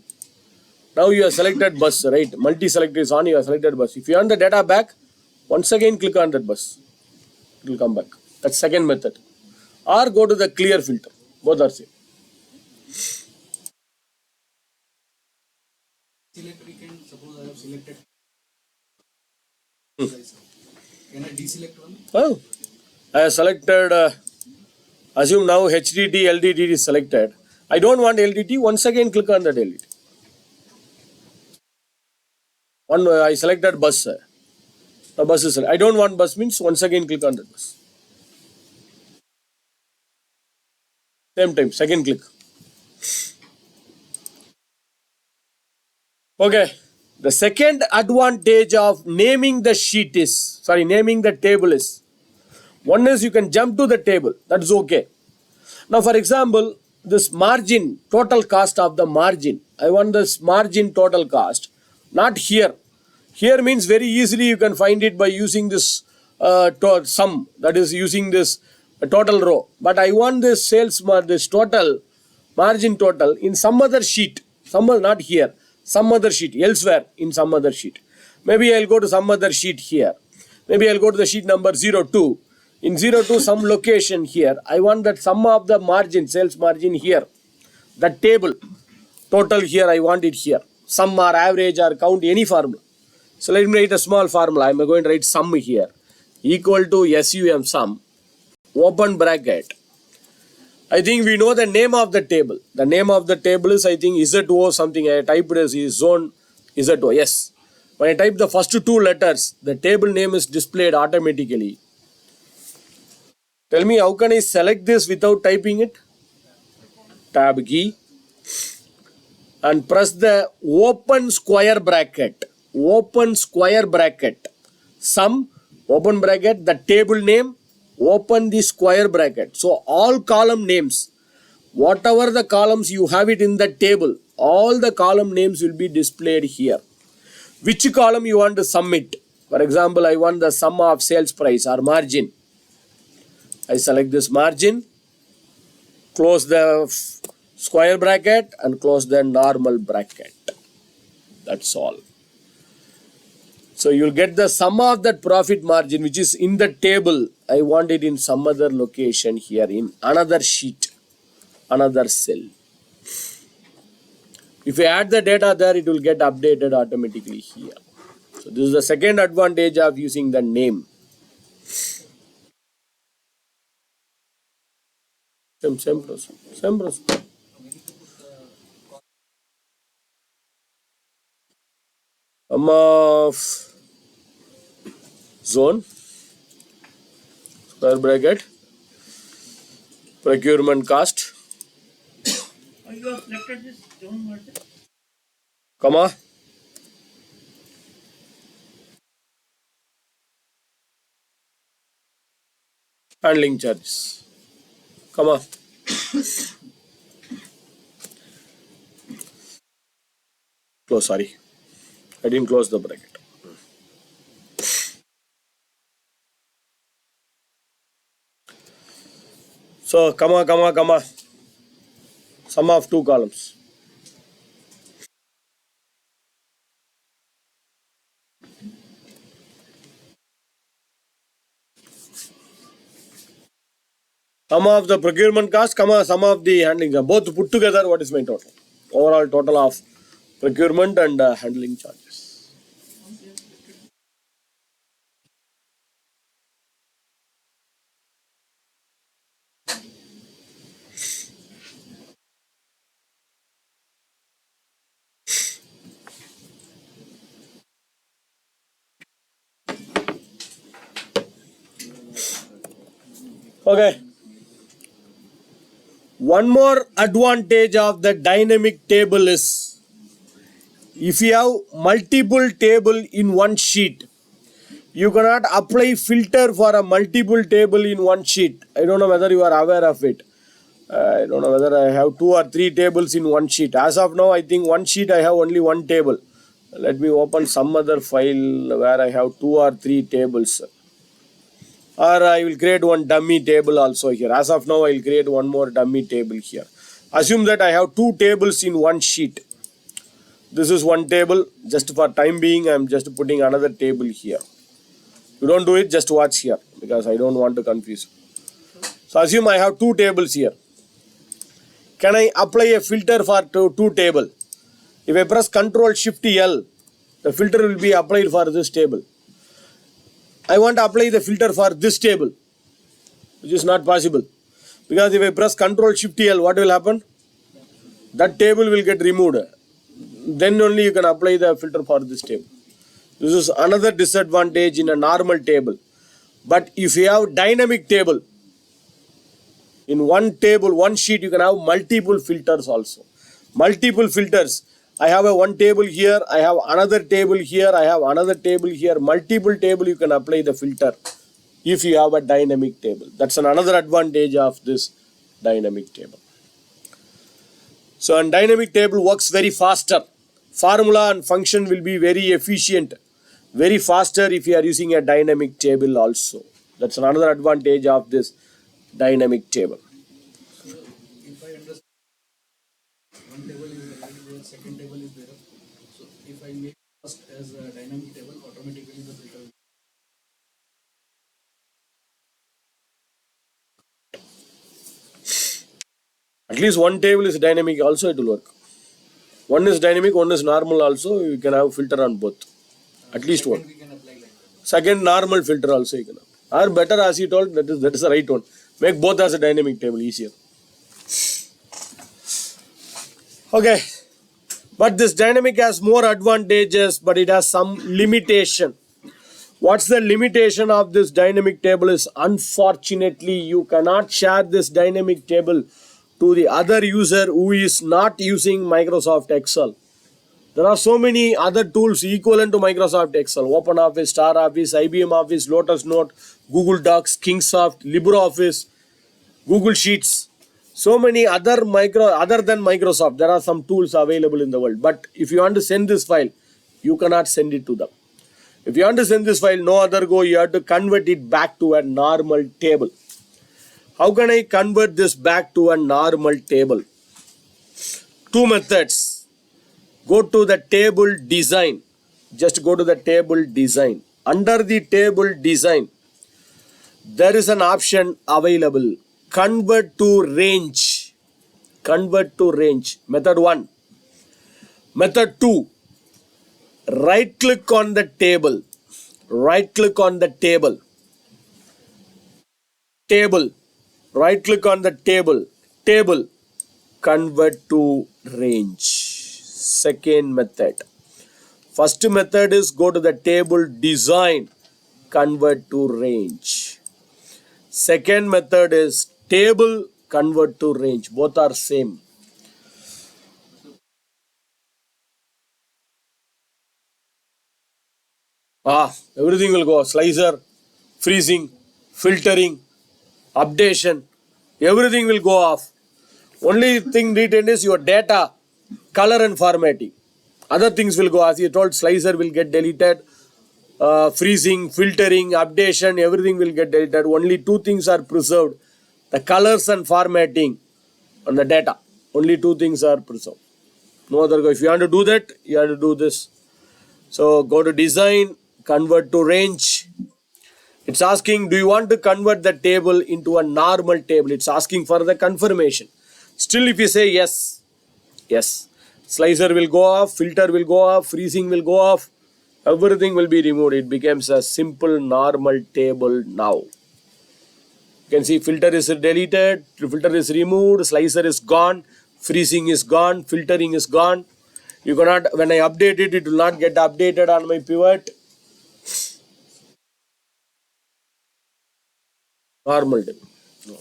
now you have selected bus, right? Multi-select is on, you have selected bus. If you want the data back, once again click on that bus. It will come back. That's second method. Or go to the clear filter. Both are same. Select, we can suppose I have selected. Can I deselect one? Oh, I have selected, assume now HDT, LDT is selected. I don't want LDT, once again click on that LDT. I selected bus. The bus is selected. I don't want bus means once again click on that bus. Same time, second click. Okay. The second advantage of naming the table is, one is you can jump to the table. That's okay. Now, for example, this margin, total cost of the margin. I want this margin total cost. Not here. Here means very easily you can find it by using this sum. That is using this total row. But I want this this total margin total in some other sheet. Not here. Some other sheet. Elsewhere in some other sheet. Maybe I'll go to some other sheet here. Maybe I'll go to the sheet number 02. In 02, some location here. I want that sum of the margin, sales margin here. The table, total here, I want it here. Sum or average or count, any formula. So let me write a small formula. I'm going to write sum here. Equal to SUM sum, open bracket. I think we know the name of the table. The name of the table is, I think, ZO something. I typed as zone ZO. Yes. When I type the first two letters, the table name is displayed automatically. Tell me, how can I select this without typing it? Tab key and press the open square bracket. Open square bracket. Sum, open bracket, the table name, open the square bracket. So all column names, whatever the columns you have it in the table, all the column names will be displayed here. Which column you want to submit? For example, I want the sum of sales price or margin. I select this margin, close the square bracket and close the normal bracket. That's all. So you'll get the sum of that profit margin which is in the table. I want it in some other location here in another sheet, another cell. If you add the data there, it will get updated automatically here. So this is the second advantage of using the name. Same process. Same process. Sum of zone, square bracket, procurement cost, Oh, you have selected this zone margin? comma, handling charges, comma. Close, sorry. I didn't close the bracket. So comma. Sum of two columns. Sum of the procurement cost, comma, sum of the handling charge. Both put together, what is my total? Overall total of procurement and handling charges. Okay. One more advantage of the dynamic table is if you have multiple table in one sheet, you cannot apply filter for a multiple table in one sheet. I don't know whether you are aware of it. I don't know whether I have 2 or 3 tables in one sheet. As of now, I think one sheet I have only one table. Let me open some other file where I have 2 or 3 tables. Or I will create one dummy table also here. As of now, I will create one more dummy table here. Assume that I have 2 tables in one sheet. This is one table. Just for time being, I am just putting another table here. You don't do it, just watch here because I don't want to confuse. So assume I have 2 tables here. Can I apply a filter for two table? If I press Ctrl Shift L, the filter will be applied for this table. I want to apply the filter for this table, which is not possible. Because if I press Ctrl Shift L, what will happen? That table will get removed. Then only you can apply the filter for this table. This is another disadvantage in a normal table. But if you have dynamic table, in one table, one sheet, you can have multiple filters also. Multiple filters. I have a one table here, I have another table here, I have another table here. Multiple table you can apply the filter if you have a dynamic table. That's another advantage of this dynamic table. So a dynamic table works very faster. Formula and function will be very efficient, very faster if you are using a dynamic table also. That's another advantage of this dynamic table. So if I understand, one table is already there, second table is there. So if I make first as a dynamic table, automatically the filter will. At least one table is dynamic also, it will work. One is dynamic, one is normal also, you can have filter on both. At least one. We can apply like that. Second normal filter also you can have. Or better, as you told, that is the right one. Make both as a dynamic table easier. Okay. But this dynamic has more advantages, but it has some limitation. What's the limitation of this dynamic table is unfortunately you cannot share this dynamic table to the other user who is not using Microsoft Excel. There are so many other tools equivalent to Microsoft Excel. OpenOffice, Star Office, IBM Office, Lotus Note, Google Docs, Kingsoft, LibreOffice, Google Sheets. So many other than Microsoft, there are some tools available in the world. But if you want to send this file, you cannot send it to them. If you want to send this file, no other go, you have to convert it back to a normal table. How can I convert this back to a normal table? 2 methods. Go to the table design. Just go to the table design. Under the table design, there is an option available. Convert to range. Convert to range. Method 1. Method 2. Right click on the table. Right click on the table. Table. Right click on the table. Table. Convert to range. Second method. First method is go to the table design. Convert to range. Second method is table. Convert to range. Both are same. Everything will go. Slicer, freezing, filtering, updation. Everything will go off. Only thing retained is your data, color and formatting. Other things will go. As you told, slicer will get deleted. Freezing, filtering, updation, everything will get deleted. Only 2 things are preserved. the colors and formatting on the data. Only two things are preserved. No other. If you want to do that, you have to do this. So go to design, convert to range. It's asking, do you want to convert the table into a normal table? It's asking for the confirmation. Still, if you say yes, yes, slicer will go off, filter will go off, freezing will go off, everything will be removed. It becomes a simple normal table now. You can see filter is deleted, filter is removed, slicer is gone, freezing is gone, filtering is gone. You cannot, when I update it, it will not get updated on my pivot. Normal table. So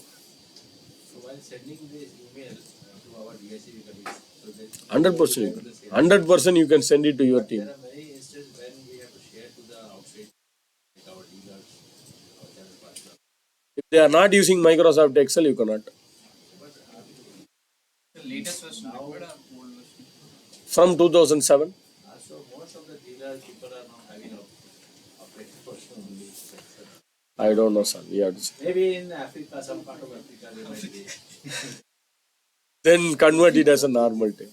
while sending the email to our DSC colleagues, so that 100% you can. 100% you can send it to your team. there are many instances when we have to share to the outside, like our dealers, our channel partners. If they are not using Microsoft Excel, you cannot. But The latest version required or old version? From 2007, so most of the dealers, people are now having a updated version only. I don't know, sir. We have to see. Maybe in Africa, some part of Africa, they might be. Then convert it as a normal table.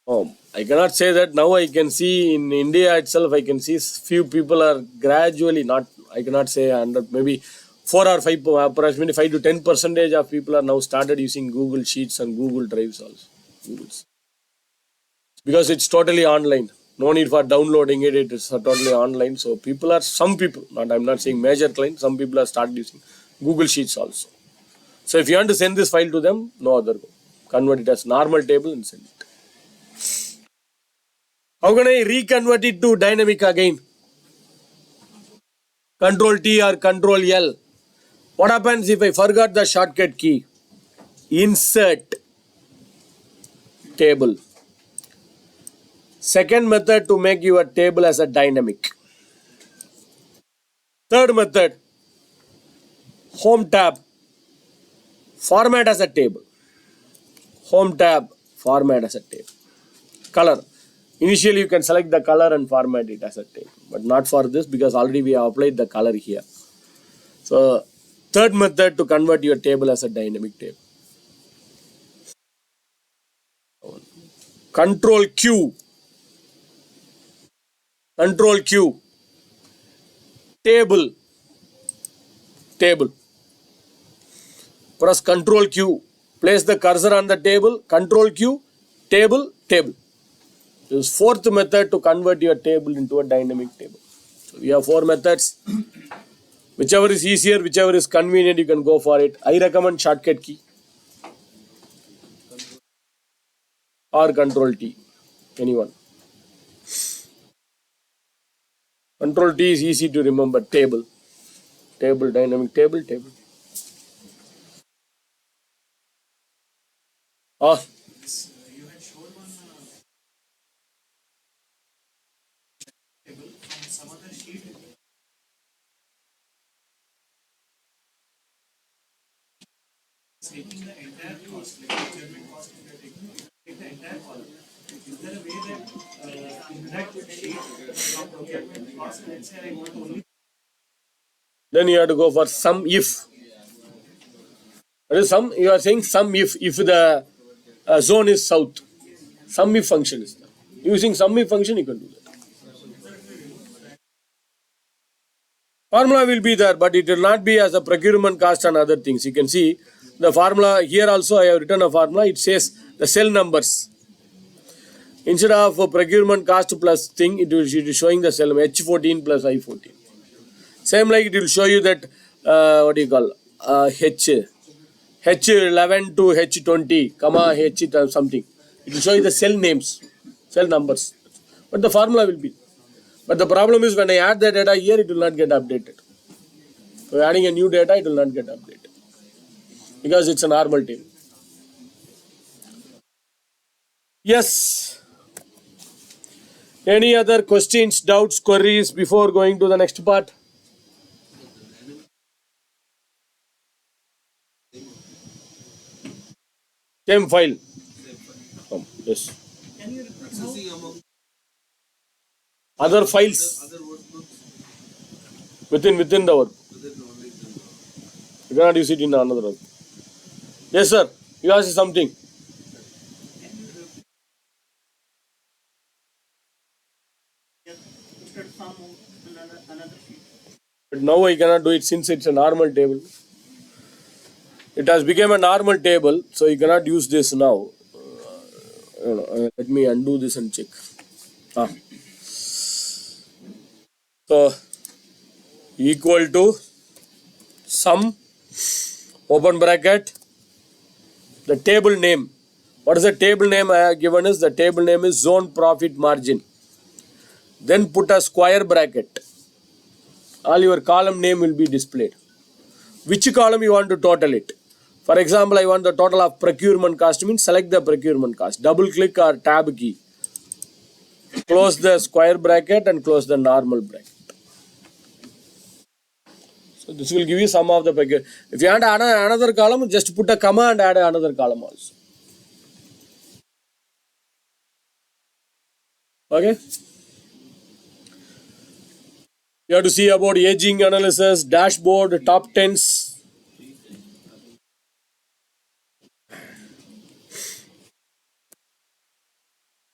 Oh, I cannot say that now. I can see in India itself, I can see few people are gradually not, I cannot say 100, maybe 4 or 5, approximately 5 to 10% of people are now started using Google Sheets and Google Drives also. Google's. Because it's totally online. No need for downloading it. It is totally online. So people are, some people, not I'm not saying major clients, some people are started using Google Sheets also. So if you want to send this file to them, no other go. Convert it as normal table and send it. How can I reconvert it to dynamic again? Control T or Control L. What happens if I forgot the shortcut key? Insert table. Second method to make your table as a dynamic. Third method, home tab, format as a table. Home tab, format as a table. Color. Initially you can select the color and format it as a table, but not for this because already we have applied the color here. So third method to convert your table as a dynamic table. Control Q. Control Q. Table. Table. Press Control Q. Place the cursor on the table. Control Q. Table. Table. This is fourth method to convert your table into a dynamic table. So we have 4 methods. Whichever is easier, whichever is convenient, you can go for it. I recommend shortcut key or Control T. Anyone. Control T is easy to remember. Table. Table, dynamic table, table. Ah, You had showed one table from some other sheet. Taking the entire cost, like procurement cost, if you're taking, take the entire column. Is there a way that in that sheet from procurement cost, let's say I want only then you have to go for sum if. That is sum, you are saying sum if the zone is south. Sum if function is there. Using sum if function, you can do that. Formula will be there, but it will not be as a procurement cost and other things. You can see the formula here also. I have written a formula. It says the cell numbers. Instead of a procurement cost plus thing, it is showing the cell H14 plus I14. Same like it will show you that what do you call H11 to H20, comma H something. It will show you the cell names, cell numbers. But the formula will be. But the problem is when I add the data here, it will not get updated. So adding a new data, it will not get updated. Because it's a normal table. Yes. Any other questions, doubts, queries before going to the next part? Same file. Yes. can you repeat how? Other files within the work. You cannot use it in another one. Yes, sir. You asked something. Put some another sheet. But now I cannot do it since it's a normal table. It has become a normal table, so you cannot use this now. Let me undo this and check. Ah. So equal to sum, open bracket, the table name. What is the table name I have given is the table name is zone profit margin. Then put a square bracket. All your column name will be displayed. Which column you want to total it? For example, I want the total of procurement cost, means select the procurement cost. Double click or tab key. Close the square bracket and close the normal bracket. So this will give you some of the procurement. If you want to add another column, just put a comma and add another column also. Okay. You have to see about aging analysis, dashboard, top tens.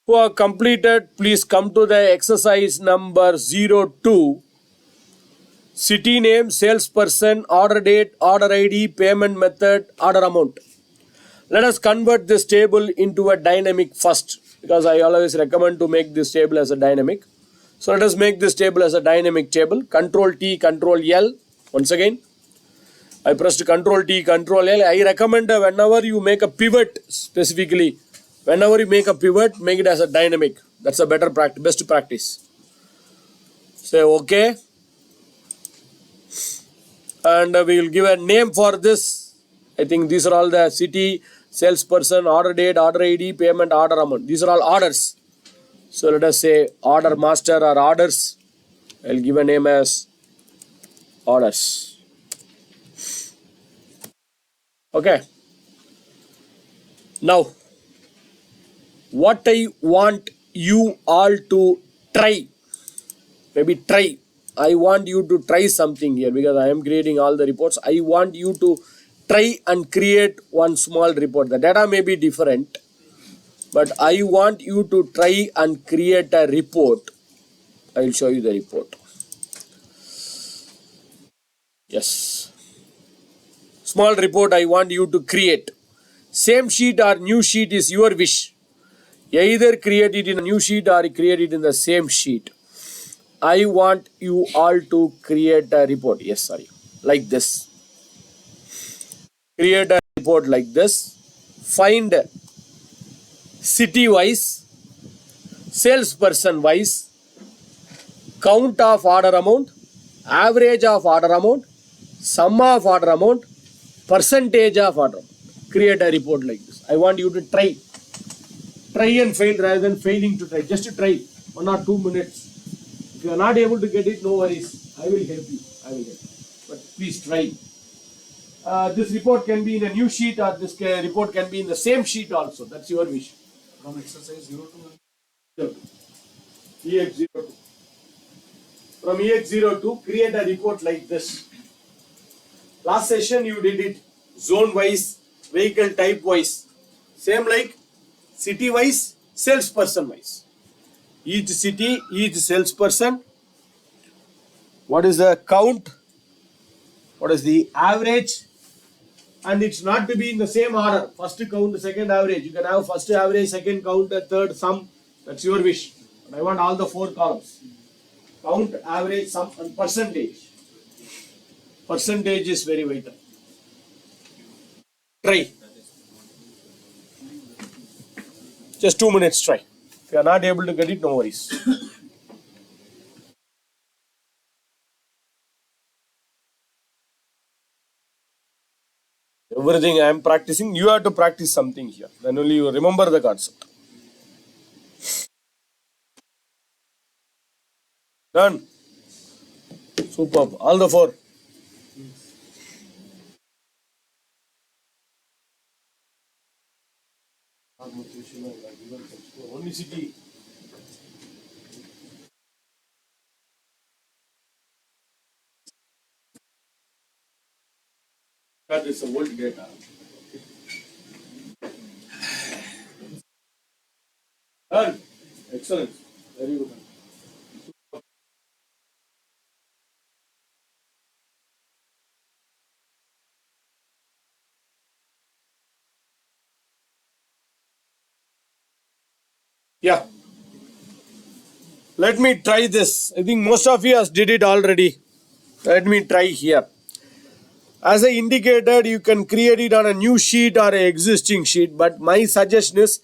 Who are completed, please come to the exercise number 02. City name, salesperson, order date, order ID, payment method, order amount. Let us convert this table into a dynamic first, because I always recommend to make this table as a dynamic. So let us make this table as a dynamic table. Control T, Control L. Once again, I pressed Control T, Control L. I recommend whenever you make a pivot, specifically, whenever you make a pivot, make it as a dynamic. That's a better practice, best practice. Say OK. And we will give a name for this. I think these are all the city, salesperson, order date, order ID, payment, order amount. These are all orders. So let us say order master or orders. I'll give a name as orders. Okay. Now, what I want you all to try, maybe try. I want you to try something here because I am creating all the reports. I want you to try and create one small report. The data may be different, but I want you to try and create a report. I will show you the report. Yes. Small report I want you to create. Same sheet or new sheet is your wish. Either create it in a new sheet or create it in the same sheet. I want you all to create a report. Yes, sorry. Like this. Create a report like this. Find city wise, salesperson wise, count of order amount, average of order amount, sum of order amount, percentage of order amount. Create a report like this. I want you to try. Try and fail rather than failing to try. Just to try 1 or 2 minutes. If you are not able to get it, no worries. I will help you. I will help you. But please try. This report can be in a new sheet or this report can be in the same sheet also. That's your wish. From exercise 0 to EX02. From EX02, create a report like this. Last session you did it zone wise, vehicle type wise. Same like city wise, salesperson wise. Each city, each salesperson. What is the count? What is the average? And it's not to be in the same order. First count, second average. You can have first average, second count, third sum. That's your wish. But I want all the 4 columns. Count, average, sum, and percentage. Percentage is very vital. Try. Just 2 minutes try. If you are not able to get it, no worries. Everything I am practicing, you have to practice something here. Then only you remember the concept. Done. Superb. All the 4. Only city. this old data. Done. Excellent. Very good. Yeah. Let me try this. I think most of you has did it already. Let me try here. As I indicated, you can create it on a new sheet or an existing sheet, but my suggestion is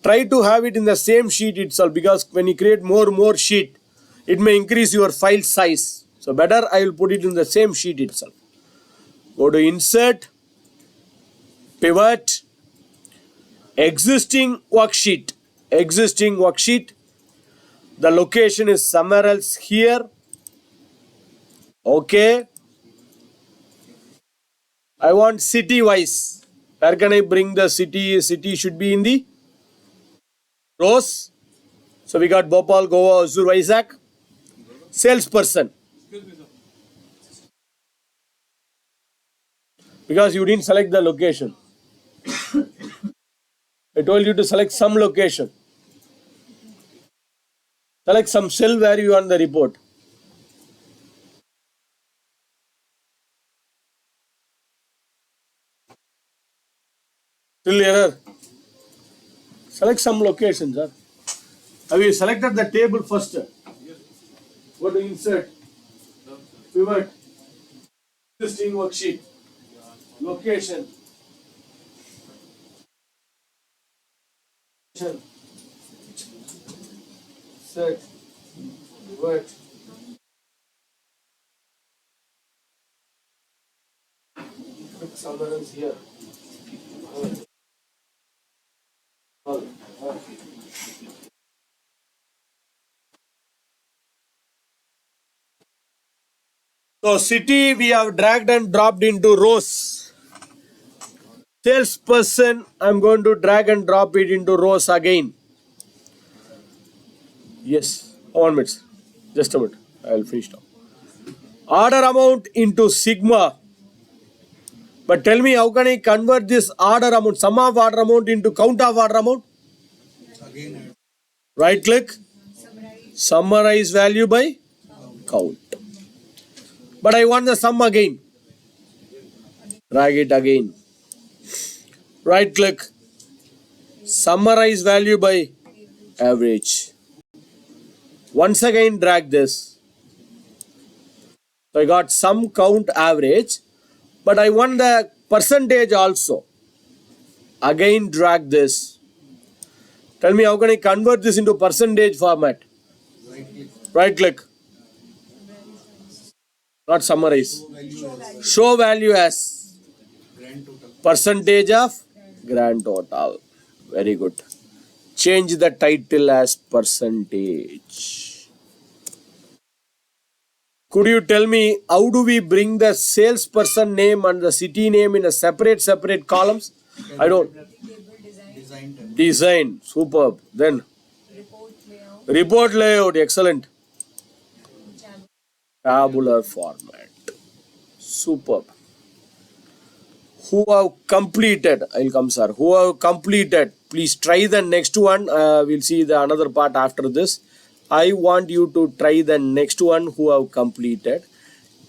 try to have it in the same sheet itself, because when you create more sheet, it may increase your file size. So better I will put it in the same sheet itself. Go to insert, pivot, existing worksheet. Existing worksheet. The location is somewhere else here. Okay. I want city wise. Where can I bring the city? City should be in the rows. So we got Bhopal, Goa, Hosur, Vizag. Salesperson. Because you didn't select the location. I told you to select some location. Select some cell where you want the report. Still error. Select some location, sir. Have you selected the table first? Go to insert, pivot, existing worksheet, location, set, pivot. Click somewhere else here. So city we have dragged and dropped into rows. Salesperson, I'm going to drag and drop it into rows again. Yes, 1 minute. Just a minute. I will finish now. Order amount into sigma. But tell me, how can I convert this order amount, sum of order amount, into count of order amount? Again, Right click, summarize value by count. But I want the sum again. Drag it again. Right click, summarize value by average. Once again drag this. So I got sum, count, average, but I want the percentage also. Again drag this. Tell me, how can I convert this into percentage format? right click, Right click. Not summarize. Show value as grand total. percentage of grand total. Very good. Change the title as percentage. Could you tell me, how do we bring the salesperson name and the city name in a separate columns? I don't. Design tab. Design. Superb. Then report layout. Excellent. Tabular format. Superb. Who have completed? I'll come, sir. Who have completed? Please try the next one. We'll see the another part after this. I want you to try the next one who have completed.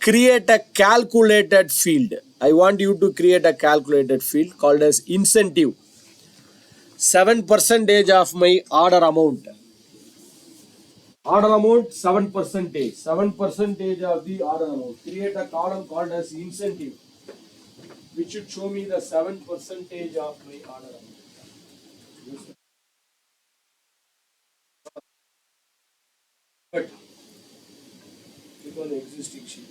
Create a calculated field. I want you to create a calculated field called as incentive. 7% of my order amount. Order amount 7%. 7% of the order amount. Create a column called as incentive, which should show me the 7% of my order amount. But click on the existing sheet.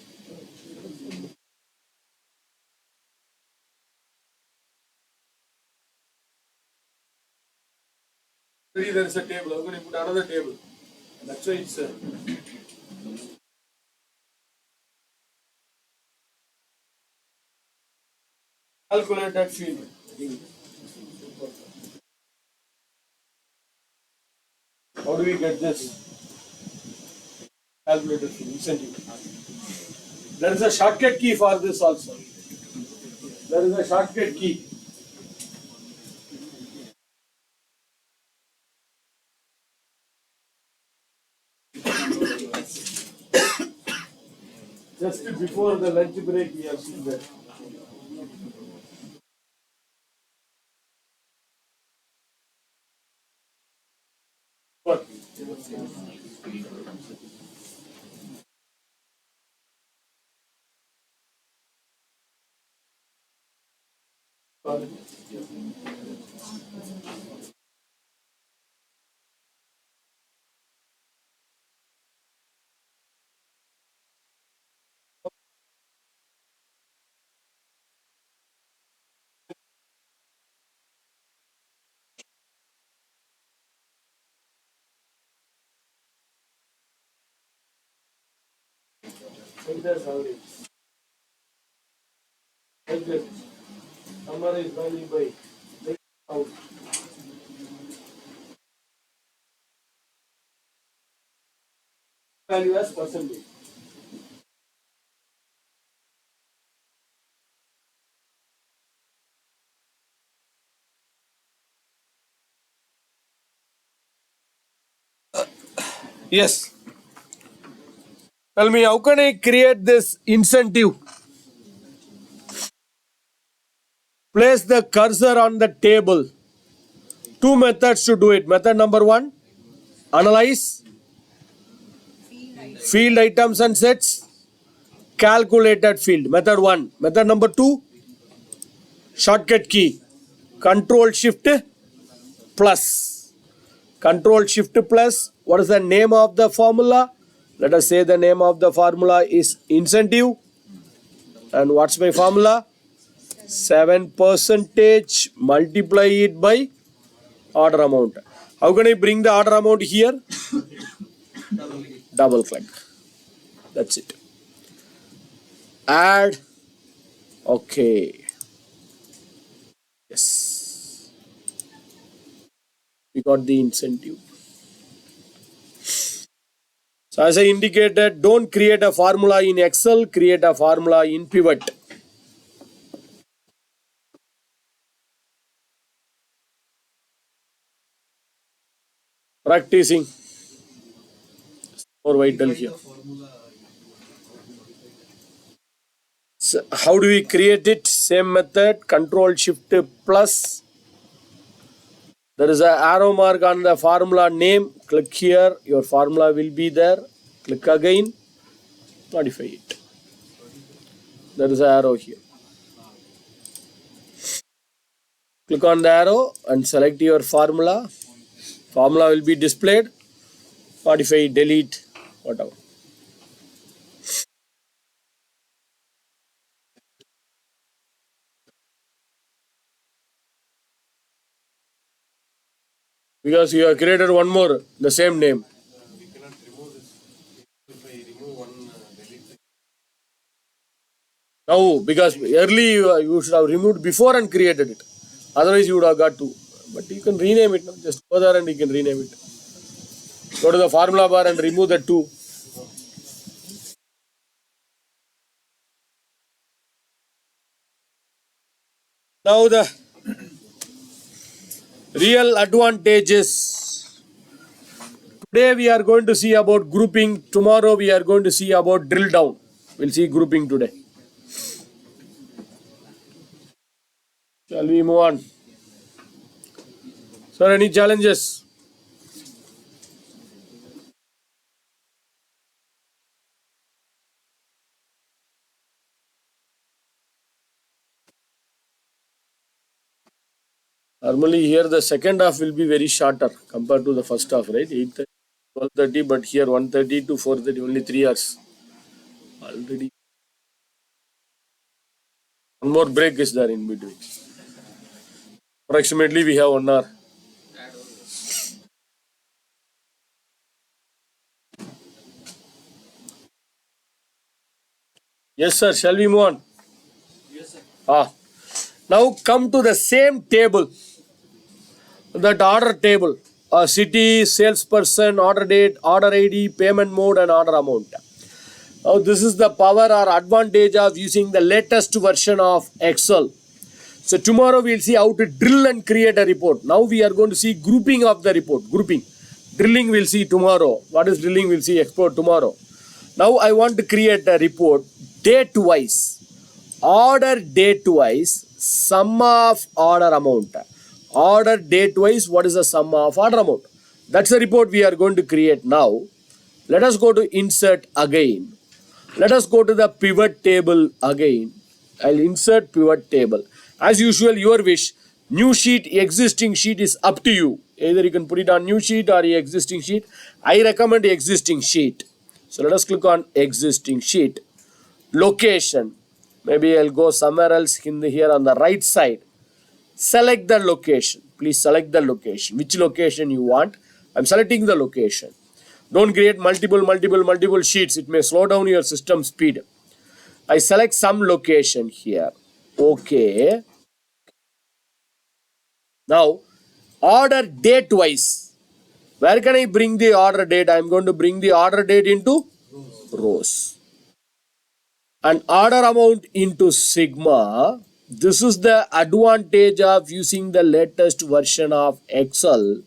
Already there is a table. I'm going to put another table. That's why it's calculated field. How do we get this? Calculated field, incentive. There is a shortcut key for this also. There is a shortcut key. Just before the lunch break, we have seen that. What? Enter salary. Like this. Summary is value by. Out. Value as percentage. Yes. Tell me, how can I create this incentive? Place the cursor on the table. Two methods to do it. Method number one, analyze field items and sets, calculated field. Method one. Method number two, shortcut key. Control Shift plus. Control Shift plus. What is the name of the formula? Let us say the name of the formula is incentive. And what's my formula? 7% multiply it by order amount. How can I bring the order amount here? Double click. That's it. Add. Okay. Yes. We got the incentive. So as I indicated, don't create a formula in Excel, create a formula in Pivot. Practicing. More vital here. So how do we create it? Same method, Control Shift plus. There is an arrow mark on the formula name. Click here, your formula will be there. Click again, modify it. There is an arrow here. Click on the arrow and select your formula. Formula will be displayed. Modify, delete, whatever. Because you have created one more, the same name. We cannot remove this. If I remove one, delete. No, because early you should have removed before and created it. Otherwise you would have got two. But you can rename it. No? Just go there and you can rename it. Go to the formula bar and remove the two. Now the real advantages. Today we are going to see about grouping. Tomorrow we are going to see about drill down. We'll see grouping today. Shall we move on? Sir, any challenges? Normally here the second half will be very shorter compared to the first half, right? 8:30, 12:30, but here 1:30 to 4:30, only 3 hours. Already. One more break is there in between. Approximately we have 1 hour. Yes, sir. Shall we move on? Yes, sir. Now come to the same table. That order table. City, salesperson, order date, order ID, payment mode, and order amount. Now this is the power or advantage of using the latest version of Excel. So tomorrow we'll see how to drill and create a report. Now we are going to see grouping of the report. Grouping. Drilling we'll see tomorrow. What is drilling we'll see export tomorrow. Now I want to create a report date wise. Order date wise. Sum of order amount. Order date wise. What is the sum of order amount? That's the report we are going to create now. Let us go to insert again. Let us go to the pivot table again. I'll insert pivot table. As usual, your wish. New sheet, existing sheet is up to you. Either you can put it on new sheet or existing sheet. I recommend existing sheet. So let us click on existing sheet. Location. Maybe I'll go somewhere else here on the right side. Select the location. Please select the location. Which location you want. I'm selecting the location. Don't create multiple sheets. It may slow down your system speed. I select some location here. Okay. Now, order date wise. Where can I bring the order date? I'm going to bring the order date into rows. And order amount into sigma. This is the advantage of using the latest version of Excel.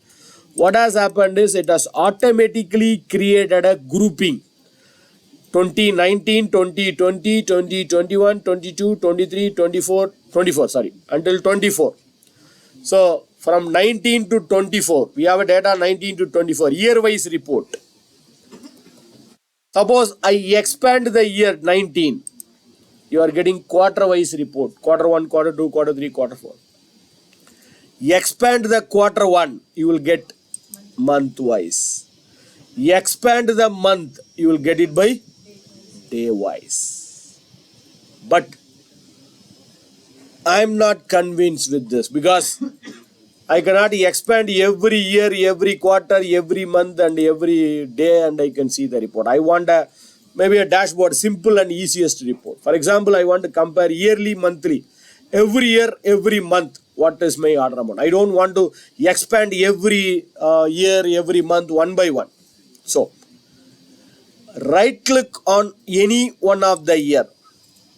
What has happened is it has automatically created a grouping. 2019, 2020, 2021, 22, 23, 24, until 24. So from 19 to 24, we have a data 19 to 24, year-wise report. Suppose I expand the year 19, you are getting quarter-wise report, quarter 1, quarter 2, quarter 3, quarter 4. Expand the quarter 1, you will get month-wise. Expand the month, you will get it by day-wise. But I am not convinced with this because I cannot expand every year, every quarter, every month and every day and I can see the report. I want maybe a dashboard, simple and easiest report. For example, I want to compare yearly, monthly, every year, every month. What is my order amount? I don't want to expand every year, every month, one by one. So, right click on any one of the year.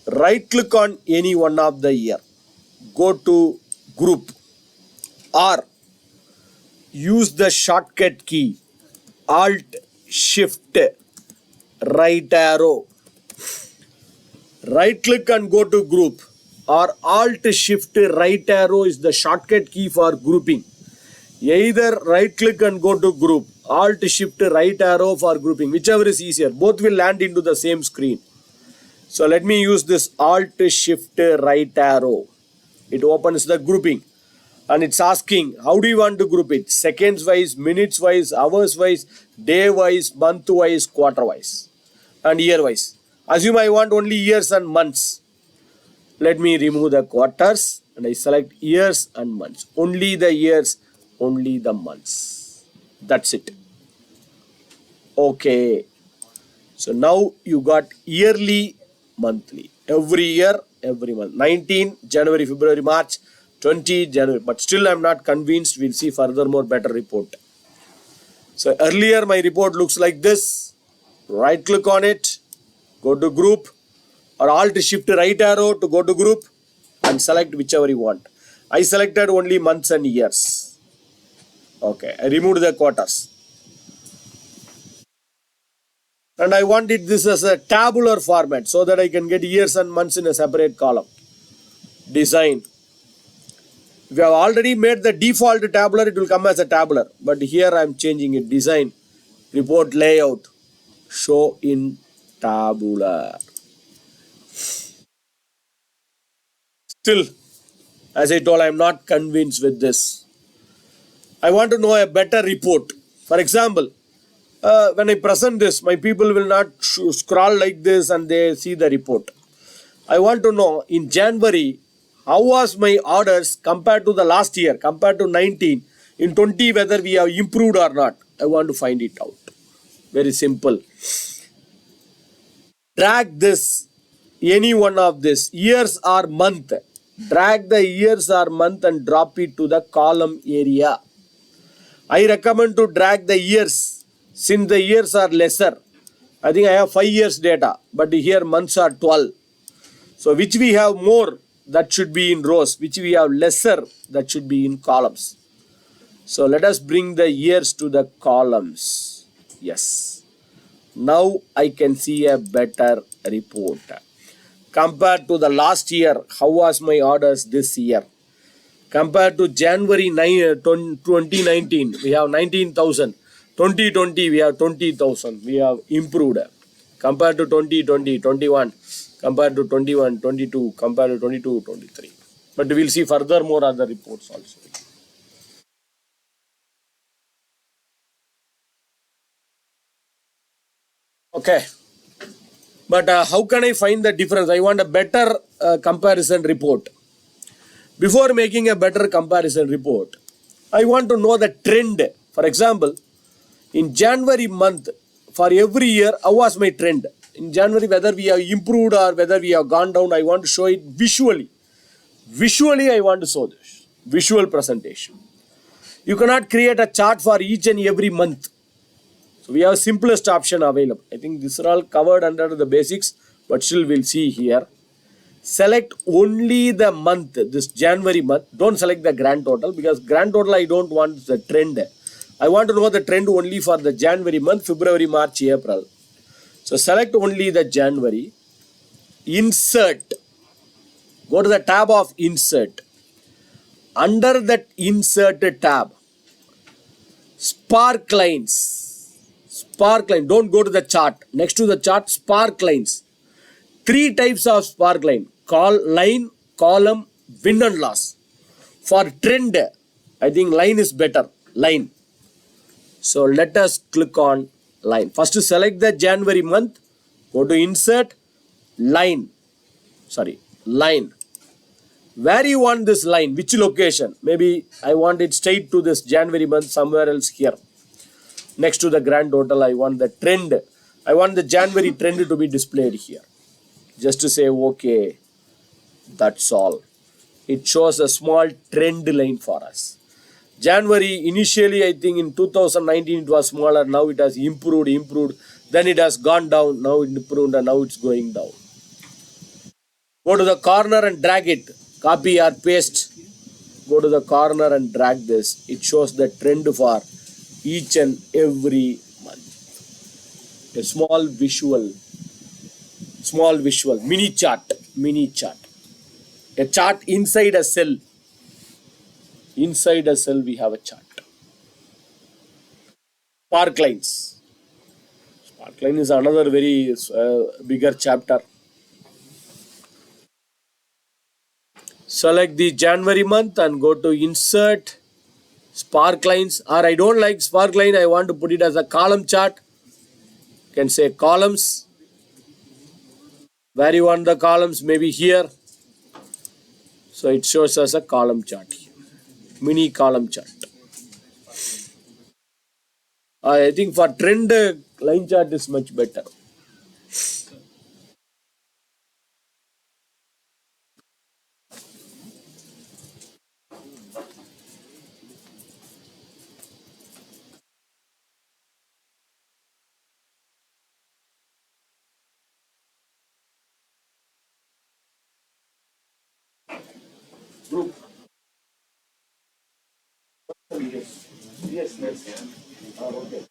Right click on any one of the year. Go to group or use the shortcut key Alt Shift right arrow. Right click and go to group or Alt Shift right arrow is the shortcut key for grouping. Either right click and go to group, Alt Shift right arrow for grouping, whichever is easier. Both will land into the same screen. So let me use this Alt Shift right arrow. It opens the grouping and it's asking how do you want to group it? Seconds wise, minutes wise, hours wise, day wise, month wise, quarter wise and year wise. Assume I want only years and months. Let me remove the quarters and I select years and months. Only the years, only the months. That's it. Okay. So now you got yearly, monthly. Every year, every month. 19 January, February, March, 20 January. But still I'm not convinced. We'll see furthermore better report. So earlier my report looks like this. Right click on it. Go to group or Alt Shift right arrow to go to group and select whichever you want. I selected only months and years. Okay, I removed the quarters. And I wanted this as a tabular format so that I can get years and months in a separate column. Design. If you have already made the default tabular, it will come as a tabular. But here I am changing it. Design. Report layout. Show in tabular. Still, as I told, I am not convinced with this. I want to know a better report. For example, when I present this, my people will not scroll like this and they see the report. I want to know in January, how was my orders compared to the last year, compared to 19, in 20, whether we have improved or not. I want to find it out. Very simple. Drag this, any one of this, years or month. Drag the years or month and drop it to the column area. I recommend to drag the years since the years are lesser. I think I have 5 years data, but here months are 12. So which we have more, that should be in rows, which we have lesser, that should be in columns. So let us bring the years to the columns. Yes. Now I can see a better report. Compared to the last year, how was my orders this year? Compared to January 2019, we have 19,000. 2020, we have 20,000. We have improved. Compared to 2020, 21. Compared to 21, 22. Compared to 22, 23. But we will see further more other reports also. Okay. But how can I find the difference? I want a better comparison report. Before making a better comparison report, I want to know the trend. For example, in January month, for every year, how was my trend? In January, whether we have improved or whether we have gone down, I want to show it visually. Visually, I want to show this. Visual presentation. You cannot create a chart for each and every month. So we have simplest option available. I think these are all covered under the basics, but still we'll see here. Select only the month, this January month. Don't select the grand total, because grand total I don't want the trend. I want to know the trend only for the January month, February, March, April. So select only the January. Insert. Go to the tab of insert. Under that insert tab, spark lines. Spark line. Don't go to the chart. Next to the chart, spark lines. Three types of spark line. Line, column, win and loss. For trend, I think line is better. Line. So let us click on line. First select the January month. Go to insert, line. Line. Where you want this line? Which location? Maybe I want it straight to this January month, somewhere else here. Next to the grand total, I want the trend. I want the January trend to be displayed here. Just to say okay. That's all. It shows a small trend line for us. January, initially I think in 2019 it was smaller. Now it has improved. Then it has gone down. Now it improved and now it's going down. Go to the corner and drag it. Copy or paste. Go to the corner and drag this. It shows the trend for each and every month. A small visual, mini chart. A chart inside a cell. Inside a cell we have a chart. Spark lines. Spark line is another very bigger chapter. Select the January month and go to insert spark lines, or I don't like spark line, I want to put it as a column chart. You can say columns. Where you want the columns? Maybe here. So it shows us a column chart here. Mini column chart. I think for trend, line chart is much better. Yes. Okay.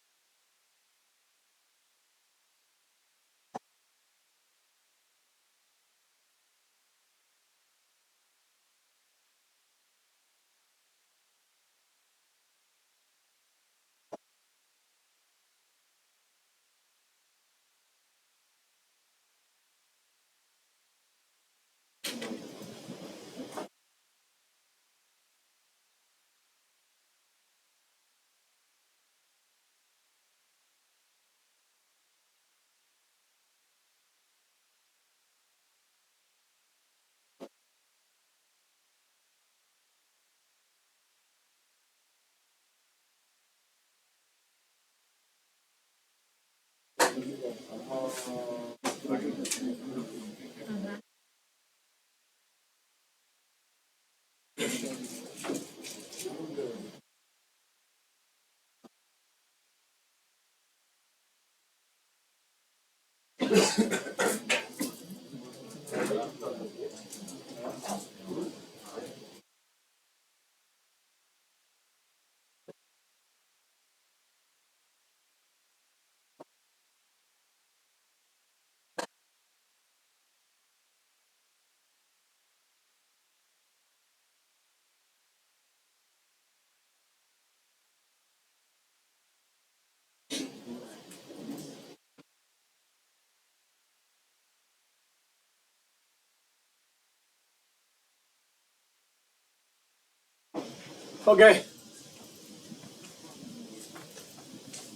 Okay.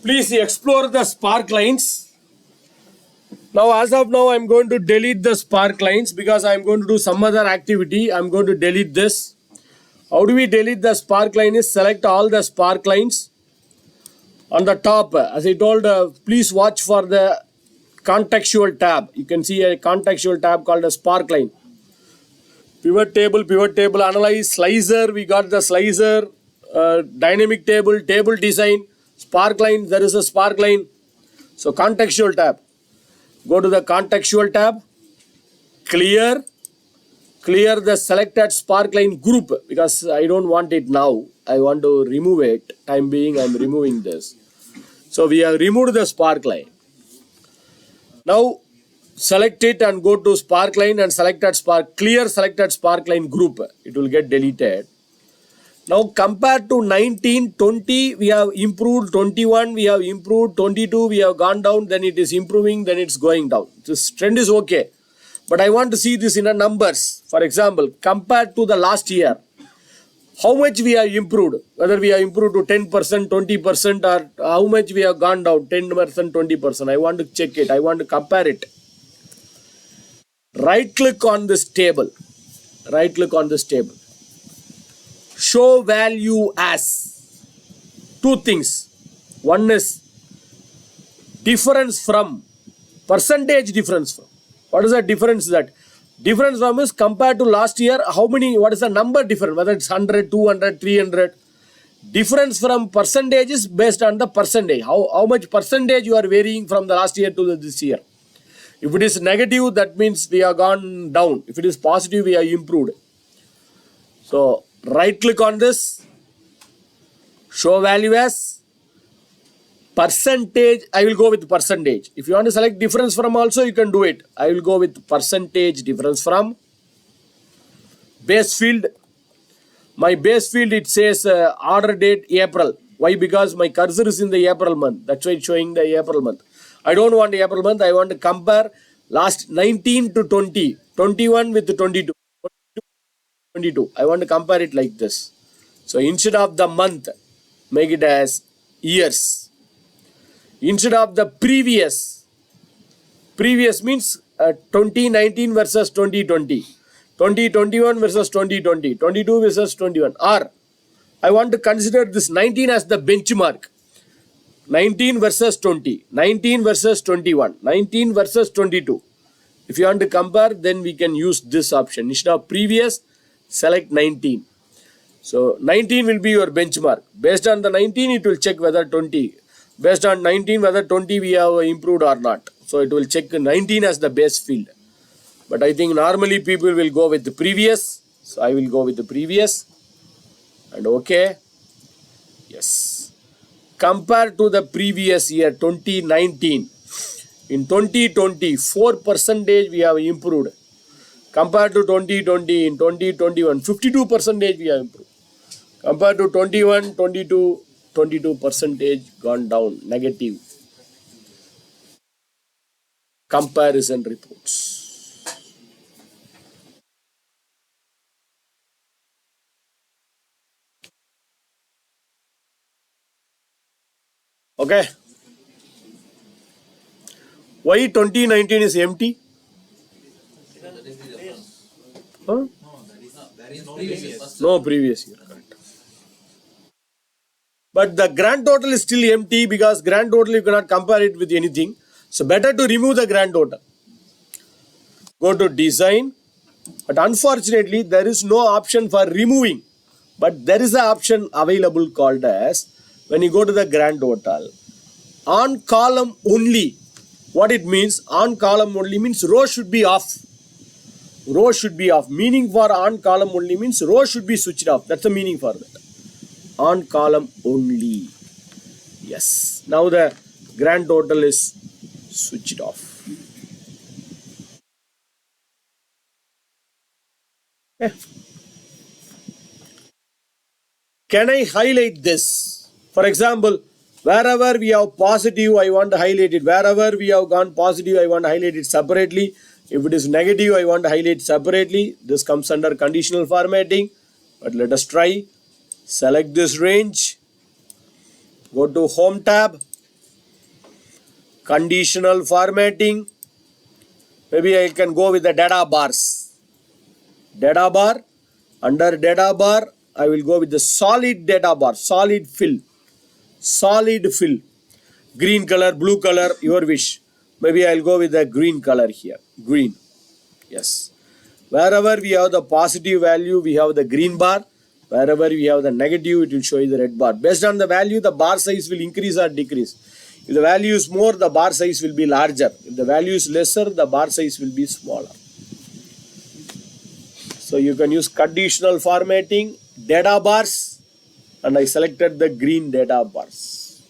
Please explore the spark lines. Now, as of now, I'm going to delete the spark lines because I'm going to do some other activity. I'm going to delete this. How do we delete the spark line? Is select all the spark lines on the top. As I told, please watch for the contextual tab. You can see a contextual tab called a spark line. Pivot table, analyze, slicer. We got the slicer, dynamic table, table design, spark line. There is a spark line. So contextual tab. Go to the contextual tab. Clear the selected spark line group because I don't want it now. I want to remove it. Time being, I'm removing this. So we have removed the spark line. Now select it and go to spark line and clear selected spark line group. It will get deleted. Now compared to 19, 20, we have improved, 21, we have improved, 22, we have gone down, then it is improving, then it's going down. This trend is okay. But I want to see this in a numbers. For example, compared to the last year, how much we have improved, whether we have improved to 10%, 20% or how much we have gone down, 10%, 20%. I want to check it. I want to compare it. Right click on this table. Right click on this table. Show value as. Two things. One is difference from, percentage difference from. What is the difference that? Difference from is compared to last year, how many, what is the number different, whether it's 100, 200, 300. Difference from percentage is based on the percentage. How much percentage you are varying from the last year to this year. If it is negative, that means we have gone down. If it is positive, we have improved. So, right click on this. Show value as. Percentage, I will go with percentage. If you want to select difference from also, you can do it. I will go with percentage difference from. Base field. My base field, it says order date April. Why? Because my cursor is in the April month. That's why it's showing the April month. I don't want April month. I want to compare last 19 to 20. 21 with 22. 22. I want to compare it like this. So instead of the month, make it as years. Instead of the previous means 2019 versus 2020, 2021 versus 2020, 22 versus 21. Or I want to consider this 19 as the benchmark. 19 versus 20, 19 versus 21, 19 versus 22. If you want to compare, then we can use this option. Instead of previous, select 19. So 19 will be your benchmark. Based on the 19, it will check whether 20. Based on 19, whether 20 we have improved or not. So it will check 19 as the base field. But I think normally people will go with the previous. So I will go with the previous. And okay. Yes. Compared to the previous year, 2019. In 2020, 4% we have improved. Compared to 2020, in 2021, 52% we have improved. Compared to 21, 22, 22% gone down, negative. Comparison reports. Okay. Why 2019 is empty? Huh? No previous year. Correct. But the grand total is still empty because grand total you cannot compare it with anything. So better to remove the grand total. Go to design. But unfortunately there is no option for removing. But there is an option available called as, when you go to the grand total, on column only. What it means, on column only means row should be off. Row should be off. Meaning for on column only means row should be switched off. That's the meaning for that. On column only. Yes. Now the grand total is switched off. Okay. Can I highlight this? For example, wherever we have positive, I want to highlight it. Wherever we have gone positive, I want to highlight it separately. If it is negative, I want to highlight separately. This comes under conditional formatting. But let us try. Select this range. Go to Home tab. Conditional formatting. Maybe I can go with the data bars. Data bar. Under data bar, I will go with the solid data bar. Solid fill. Solid fill. Green color, blue color, your wish. Maybe I'll go with the green color here. Green. Yes. Wherever we have the positive value, we have the green bar. Wherever we have the negative, it will show you the red bar. Based on the value, the bar size will increase or decrease. If the value is more, the bar size will be larger. If the value is lesser, the bar size will be smaller. So you can use conditional formatting, data bars, and I selected the green data bars.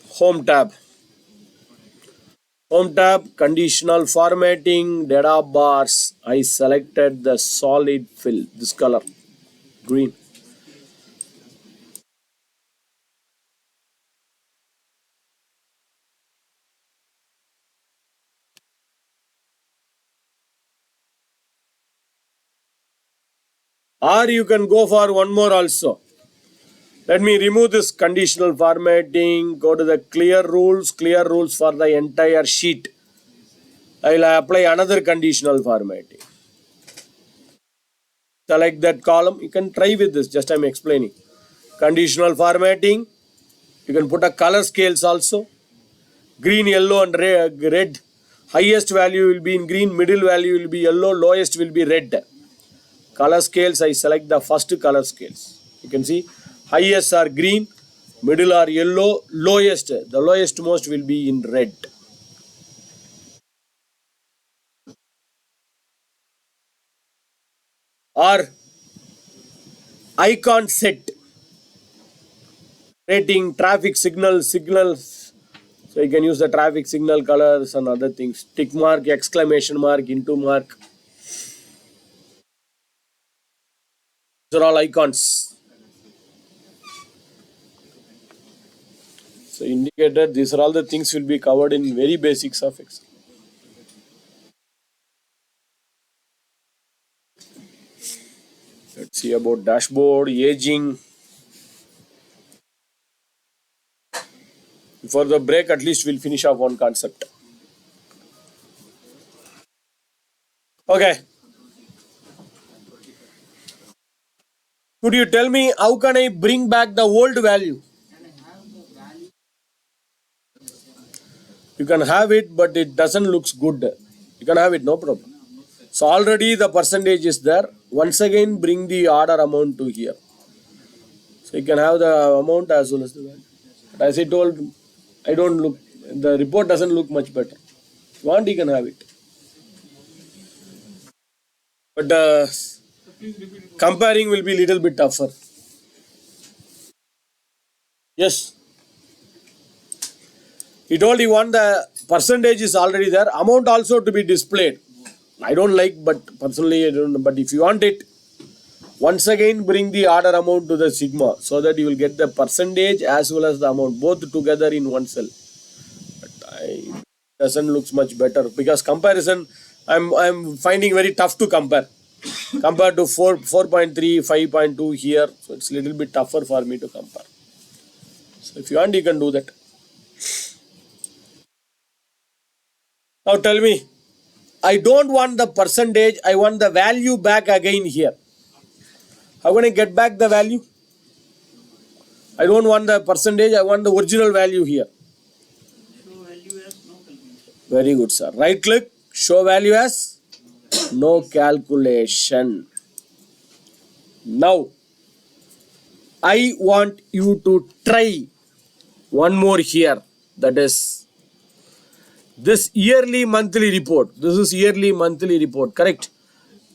Home tab. Home tab, conditional formatting, data bars. I selected the solid fill, this color, green. Or you can go for one more also. Let me remove this conditional formatting, go to the clear rules for the entire sheet. I will apply another conditional formatting. Select that column. You can try with this, just I am explaining. Conditional formatting. You can put a color scales also. Green, yellow and red. Highest value will be in green, middle value will be yellow, lowest will be red. Color scales, I select the first color scales. You can see highest are green, middle are yellow, lowest, the lowest most will be in red. Or icon set, rating, traffic signals. So you can use the traffic signal colors and other things. Tick mark, exclamation mark, into mark. These are all icons. So indicator, these are all the things will be covered in very basics of Excel. Let's see about dashboard, aging. Before the break, at least we'll finish off one concept. Okay. Could you tell me how can I bring back the old value? You can have it, but it doesn't look good. You can have it, no problem. So already the percentage is there. Once again, bring the order amount to here. So you can have the amount as well as the value. But as I told, I don't look, the report doesn't look much better. If you want, you can have it. But comparing will be a little bit tougher. Yes. He told he want the percentage is already there. Amount also to be displayed. I don't like, but personally I don't know. But if you want it, once again bring the order amount to the sigma so that you will get the percentage as well as the amount both together in one cell. But it doesn't look much better because comparison I'm finding very tough to compare. Compared to 4.3, 5.2 here, so it's a little bit tougher for me to compare. So if you want, you can do that. Now tell me, I don't want the percentage, I want the value back again here. How can I get back the value? I don't want the percentage, I want the original value here. Show value as no calculation. Very good, sir. Right click, show value as no calculation. Now, I want you to try one more here. That is this yearly monthly report. This is yearly monthly report, correct?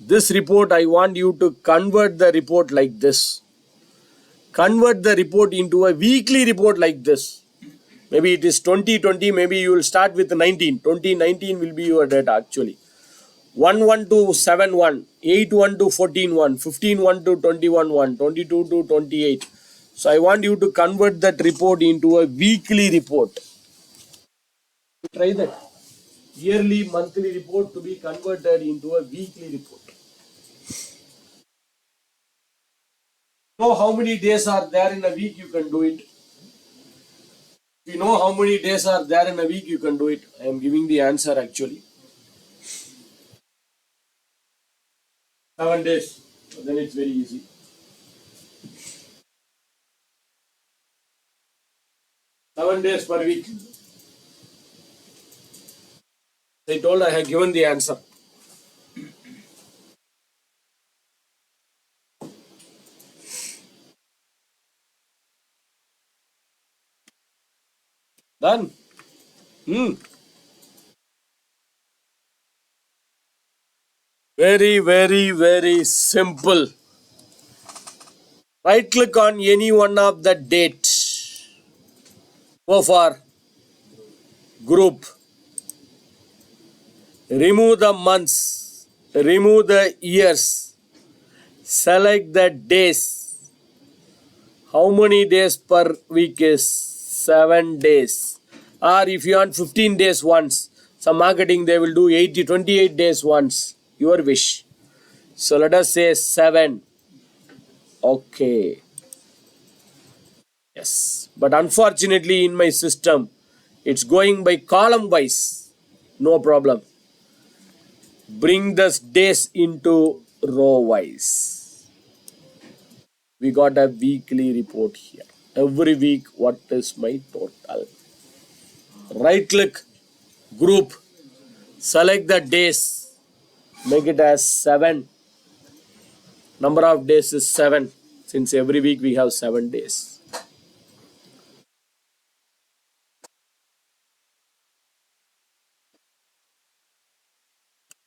This report, I want you to convert the report like this. Convert the report into a weekly report like this. Maybe it is 2020, maybe you will start with 19. 2019 will be your data actually. 1-1 to 7-1, 8-1 to 14-1, 15-1 to 21-1, 22 to 28. So I want you to convert that report into a weekly report. Try that. Yearly, monthly report to be converted into a weekly report. Know how many days are there in a week, you can do it. If you know how many days are there in a week, you can do it. I am giving the answer actually. 7 days. Then it's very easy. 7 days per week. I told I have given the answer. Done. Very, very, very simple. Right click on any one of the dates. Go for group. Remove the months. Remove the years. Select the days. How many days per week is 7 days? Or if you want 15 days once, some marketing they will do 28 days once. Your wish. So let us say 7. Okay. Yes. But unfortunately in my system, it's going by column wise. No problem. Bring the days into row wise. We got a weekly report here. Every week, what is my total? Right click, group, select the days, make it as 7. Number of days is 7. Since every week we have 7 days.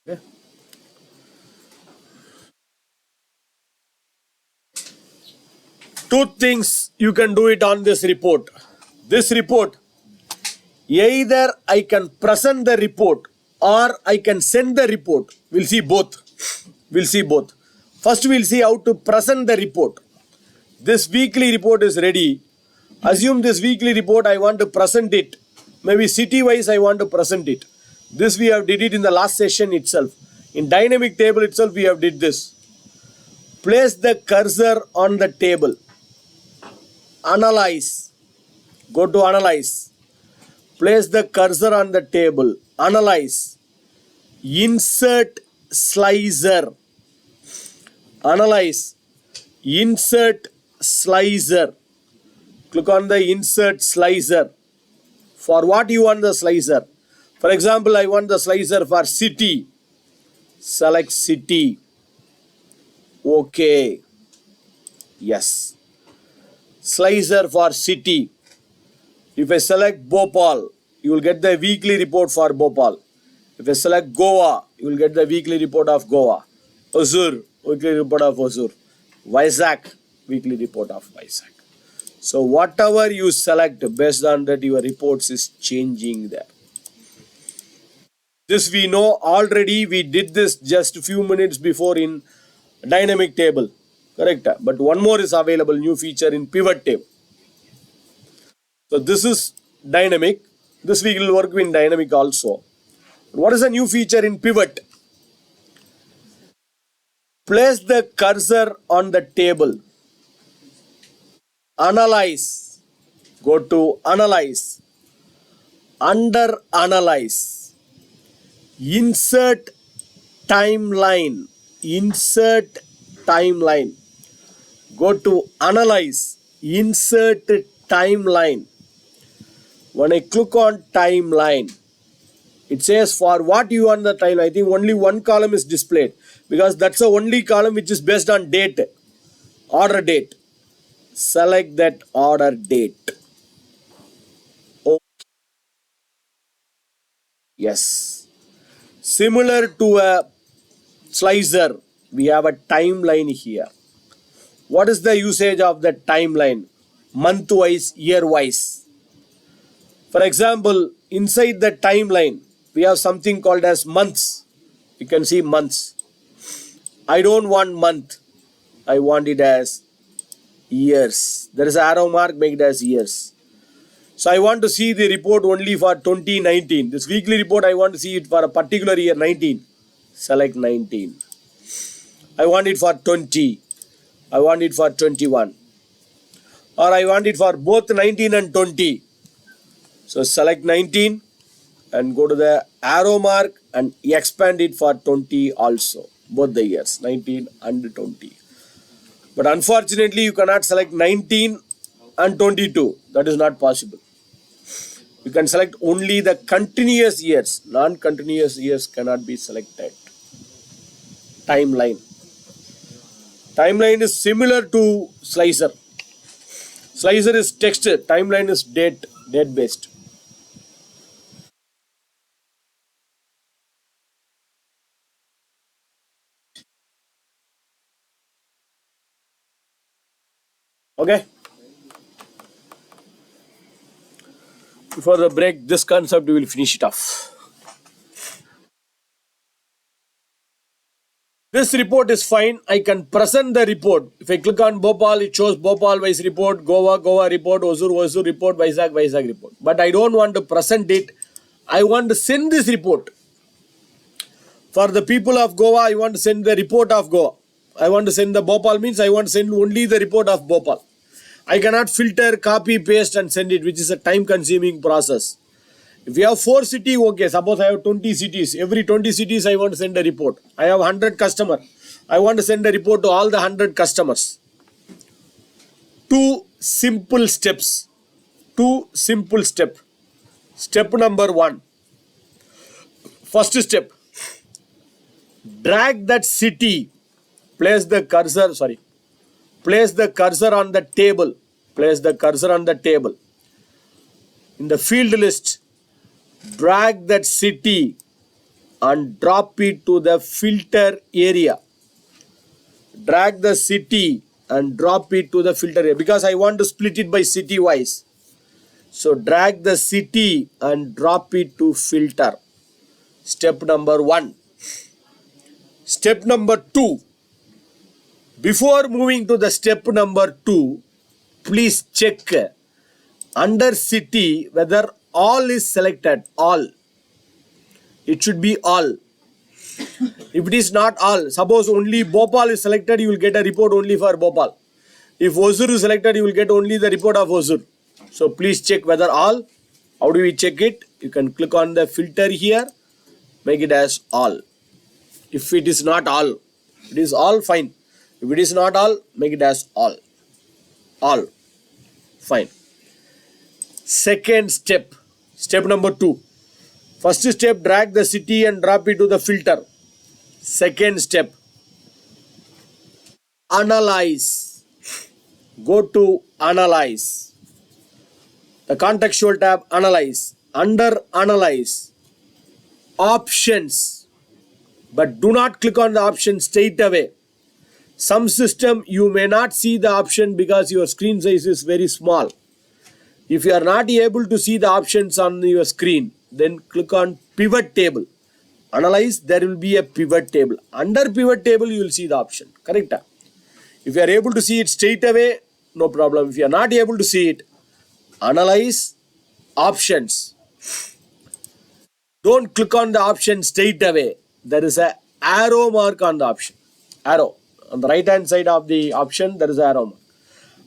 Okay. Two things you can do it on this report. This report, either I can present the report or I can send the report. We'll see both. We'll see both. First we'll see how to present the report. This weekly report is ready. Assume this weekly report I want to present it. Maybe city wise I want to present it. This we have did it in the last session itself. In dynamic table itself we have did this. Place the cursor on the table. Analyze. Go to analyze. Place the cursor on the table. Analyze. Insert slicer. Analyze. Insert slicer. Click on the insert slicer. For what you want the slicer? For example, I want the slicer for city. Select city. Okay. Yes. Slicer for city. If I select Bhopal, you will get the weekly report for Bhopal. If I select Goa, you will get the weekly report of Goa. Hosur, weekly report of Hosur. Vizag, weekly report of Vizag. So whatever you select, based on that your reports is changing there. This we know already. We did this just a few minutes before in dynamic table. Correct. But one more is available, new feature in pivot table. So this is dynamic. This we will work in dynamic also. What is a new feature in pivot? Place the cursor on the table. Analyze. Go to analyze. Under analyze. Insert timeline. Insert timeline. Go to analyze. Insert timeline. When I click on timeline, it says for what you want the timeline. I think only one column is displayed because that's the only column which is based on date. Order date. Select that order date. Oh, yes. Similar to a slicer, we have a timeline here. What is the usage of the timeline? Month wise, year wise. For example, inside the timeline, we have something called as months. You can see months. I don't want month. I want it as years. There is an arrow mark, make it as years. So I want to see the report only for 2019. This weekly report, I want to see it for a particular year, 19. Select 19. I want it for 20. I want it for 21. Or I want it for both 19 and 20. So select 19 and go to the arrow mark and expand it for 20 also. Both the years, 19 and 20. But unfortunately, you cannot select 19 and 22. That is not possible. You can select only the continuous years. Non-continuous years cannot be selected. Timeline. Timeline is similar to slicer. Slicer is text. Timeline is date based. Okay. Before the break, this concept we will finish it off. This report is fine. I can present the report. If I click on Bhopal, it shows Bhopal wise report, Goa report, Hosur report, Vizag report. But I don't want to present it. I want to send this report. For the people of Goa, I want to send the report of Goa. I want to send the Bhopal means I want to send only the report of Bhopal. I cannot filter, copy, paste and send it, which is a time consuming process. If you have 4 cities, okay, suppose I have 20 cities. Every 20 cities, I want to send a report. I have 100 customers. I want to send a report to all the 100 customers. 2 simple steps. 2 simple steps. Step number 1. First step. Drag that city. Place the cursor on the table. Place the cursor on the table. In the field list, drag that city and drop it to the filter area. Drag the city and drop it to the filter area because I want to split it by city wise. So drag the city and drop it to filter. Step number 1. Step number 2. Before moving to the step number 2, please check under city whether all is selected. All. It should be all. If it is not all, suppose only Bhopal is selected, you will get a report only for Bhopal. If Hosur is selected, you will get only the report of Hosur. So please check whether all. How do we check it? You can click on the filter here, make it as all. If it is not all, it is all, fine. If it is not all, make it as all. All. Fine. Second step. Step number 2. First step, drag the city and drop it to the filter. Second step, analyze. Go to analyze. The contextual tab, analyze. Under analyze, options. But do not click on the option straight away. Some system you may not see the option because your screen size is very small. If you are not able to see the options on your screen, then click on pivot table. Analyze, there will be a pivot table. Under pivot table, you will see the option. Correct? If you are able to see it straight away, no problem. If you are not able to see it, analyze, options. Don't click on the option straight away. There is an arrow mark on the option. Arrow. On the right hand side of the option, there is an arrow mark.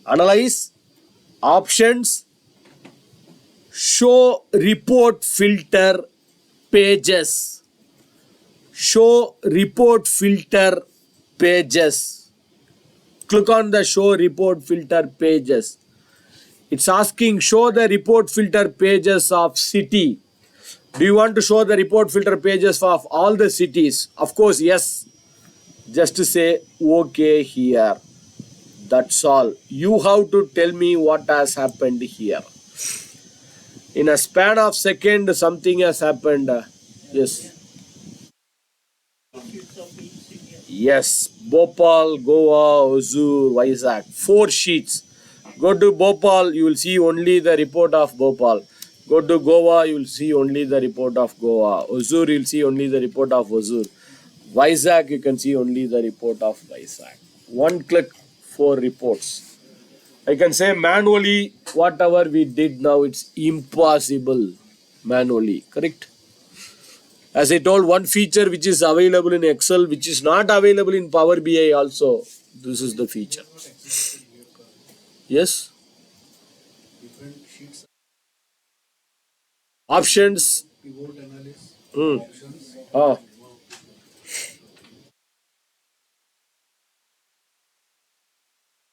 Analyze, options, show report filter pages. Show report filter pages. Click on the show report filter pages. It's asking show the report filter pages of city. Do you want to show the report filter pages of all the cities? Of course, yes. Just to say okay here. That's all. You have to tell me what has happened here. In a span of second, something has happened. Yes. Yes. Bhopal, Goa, Hosur, Vizag. 4 sheets. Go to Bhopal, you will see only the report of Bhopal. Go to Goa, you will see only the report of Goa. Hosur, you will see only the report of Hosur. Vizag, you can see only the report of Vizag. 1 click, 4 reports. I can say manually, whatever we did now, it's impossible manually, correct? As I told, one feature which is available in Excel, which is not available in Power BI also, this is the feature. Yes? different sheets, Options. pivot analysis, Hmm. options. Ah.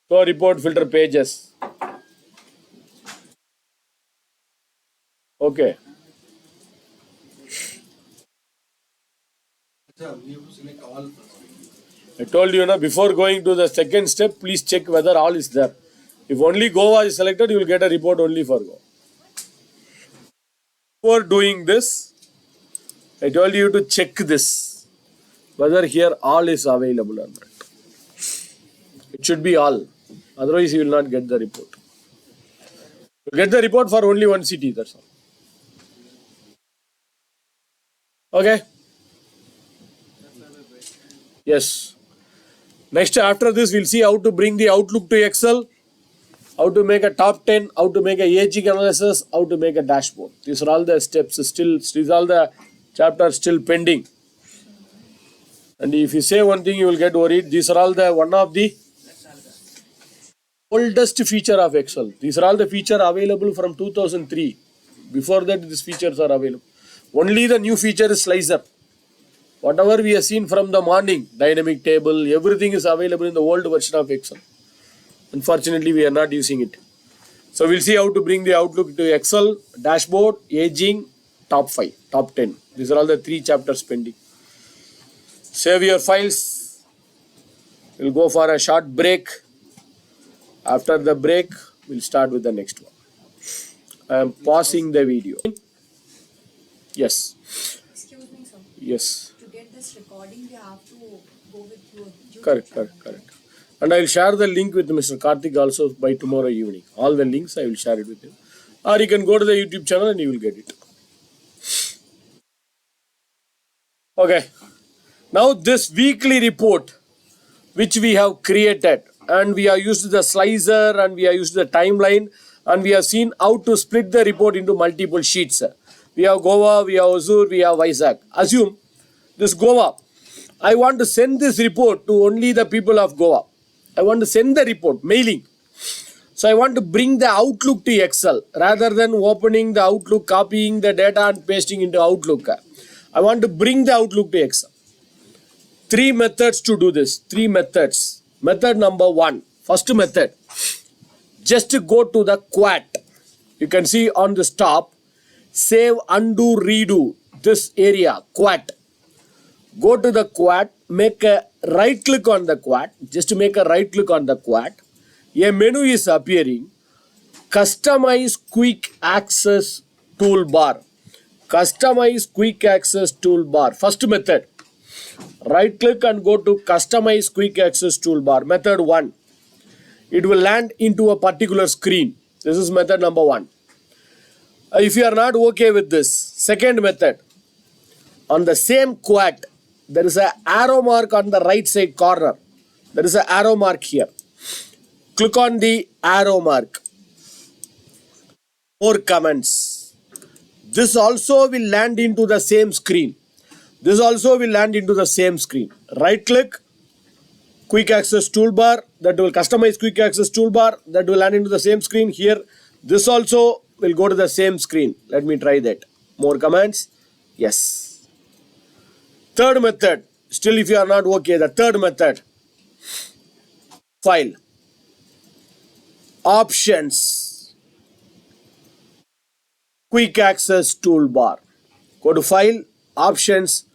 So report filter pages. Okay. Sir, we have to select all first. I told you now, before going to the second step, please check whether all is there. If only Goa is selected, you will get a report only for Goa. Before doing this, I told you to check this, whether here all is available or not. It should be all. Otherwise, you will not get the report. You get the report for only one city, that's all. Okay? Yes. Next, after this, we'll see how to bring the Outlook to Excel, how to make a top 10, how to make a aging analysis, how to make a dashboard. These are all the steps still, these are all the chapters still pending. And if you say one thing, you will get worried. These are all the one of the oldest feature of Excel. These are all the feature available from 2003. Before that, these features are available. Only the new feature is slicer. Whatever we have seen from the morning, dynamic table, everything is available in the old version of Excel. Unfortunately, we are not using it. So we'll see how to bring the Outlook to Excel, dashboard, aging, top 5, top 10. These are all the 3 chapters pending. Save your files. We'll go for a short break. After the break, we'll start with the next one. I am pausing the video. Yes. Excuse me, sir. Yes. To get this recording, we have to go with your YouTube Correct, channel. correct, correct. And I will share the link with Mr. Karthik also by tomorrow evening. All the links I will share it with him. Or you can go to the YouTube channel and you will get it. Okay. Now this weekly report which we have created, and we have used the slicer and we have used the timeline, and we have seen how to split the report into multiple sheets. We have Goa, we have Hosur, we have Vizag. Assume this Goa, I want to send this report to only the people of Goa. I want to send the report, mailing. So I want to bring the Outlook to Excel rather than opening the Outlook, copying the data and pasting into Outlook. I want to bring the Outlook to Excel. 3 methods to do this. 3 methods. Method number 1. First method. Just go to the quad. You can see on the top. Save, undo, redo. This area. Quad. Go to the quad. Make a right click on the quad. Just make a right click on the quad. A menu is appearing. Customize quick access toolbar. Customize quick access toolbar. First method. Right click and go to customize quick access toolbar. Method 1. It will land into a particular screen. This is method number 1. If you are not okay with this, second method. On the same quad, there is an arrow mark on the right side corner. There is an arrow mark here. Click on the arrow mark. More comments. This also will land into the same screen. This also will land into the same screen. Right click, quick access toolbar, that will customize quick access toolbar, that will land into the same screen here. This also will go to the same screen. Let me try that. More commands. Yes. Third method. Still if you are not okay, the third method. File. Options. Quick access toolbar. Go to file, options,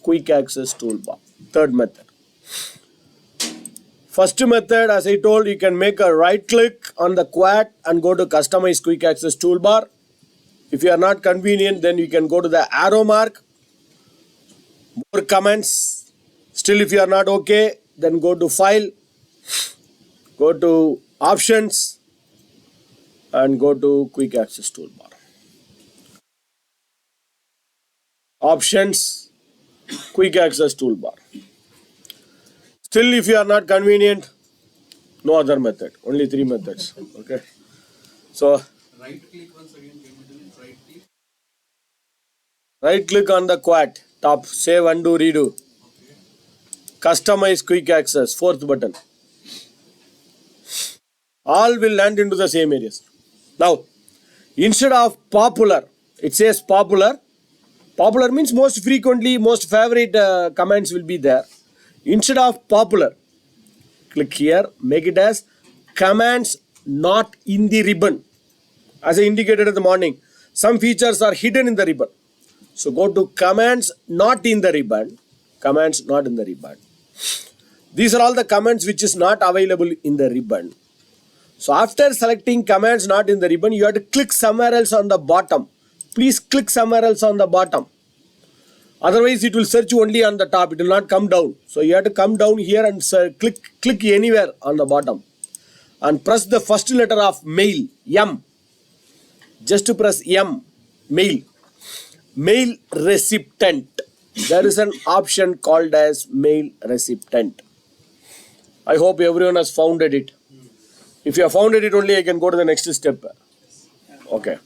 quick access toolbar. Third method. First method, as I told, you can make a right click on the quad and go to customize quick access toolbar. If you are not convenient, then you can go to the arrow mark. More comments. Still if you are not okay, then go to file, go to options and go to quick access toolbar. Options, quick access toolbar. Still if you are not convenient, No other method. Only 3 methods. Okay. So Right click once again, can you do it? Right click. right click on the quad top. Save, undo, redo. Okay. Customize quick access. 4th button. All will land into the same areas. Now, instead of popular, it says popular. Popular means most frequently, most favorite commands will be there. Instead of popular, click here, make it as commands not in the ribbon. As I indicated in the morning, some features are hidden in the ribbon. So go to commands not in the ribbon. Commands not in the ribbon. These are all the commands which is not available in the ribbon. So after selecting commands not in the ribbon, you have to click somewhere else on the bottom. Please click somewhere else on the bottom. Otherwise, it will search only on the top. It will not come down. So you have to come down here and click anywhere on the bottom. And press the first letter of mail, M. Just to press M, mail. Mail recipient. There is an option called as mail recipient. I hope everyone has found it. If you have found it only, I can go to the next step. Okay.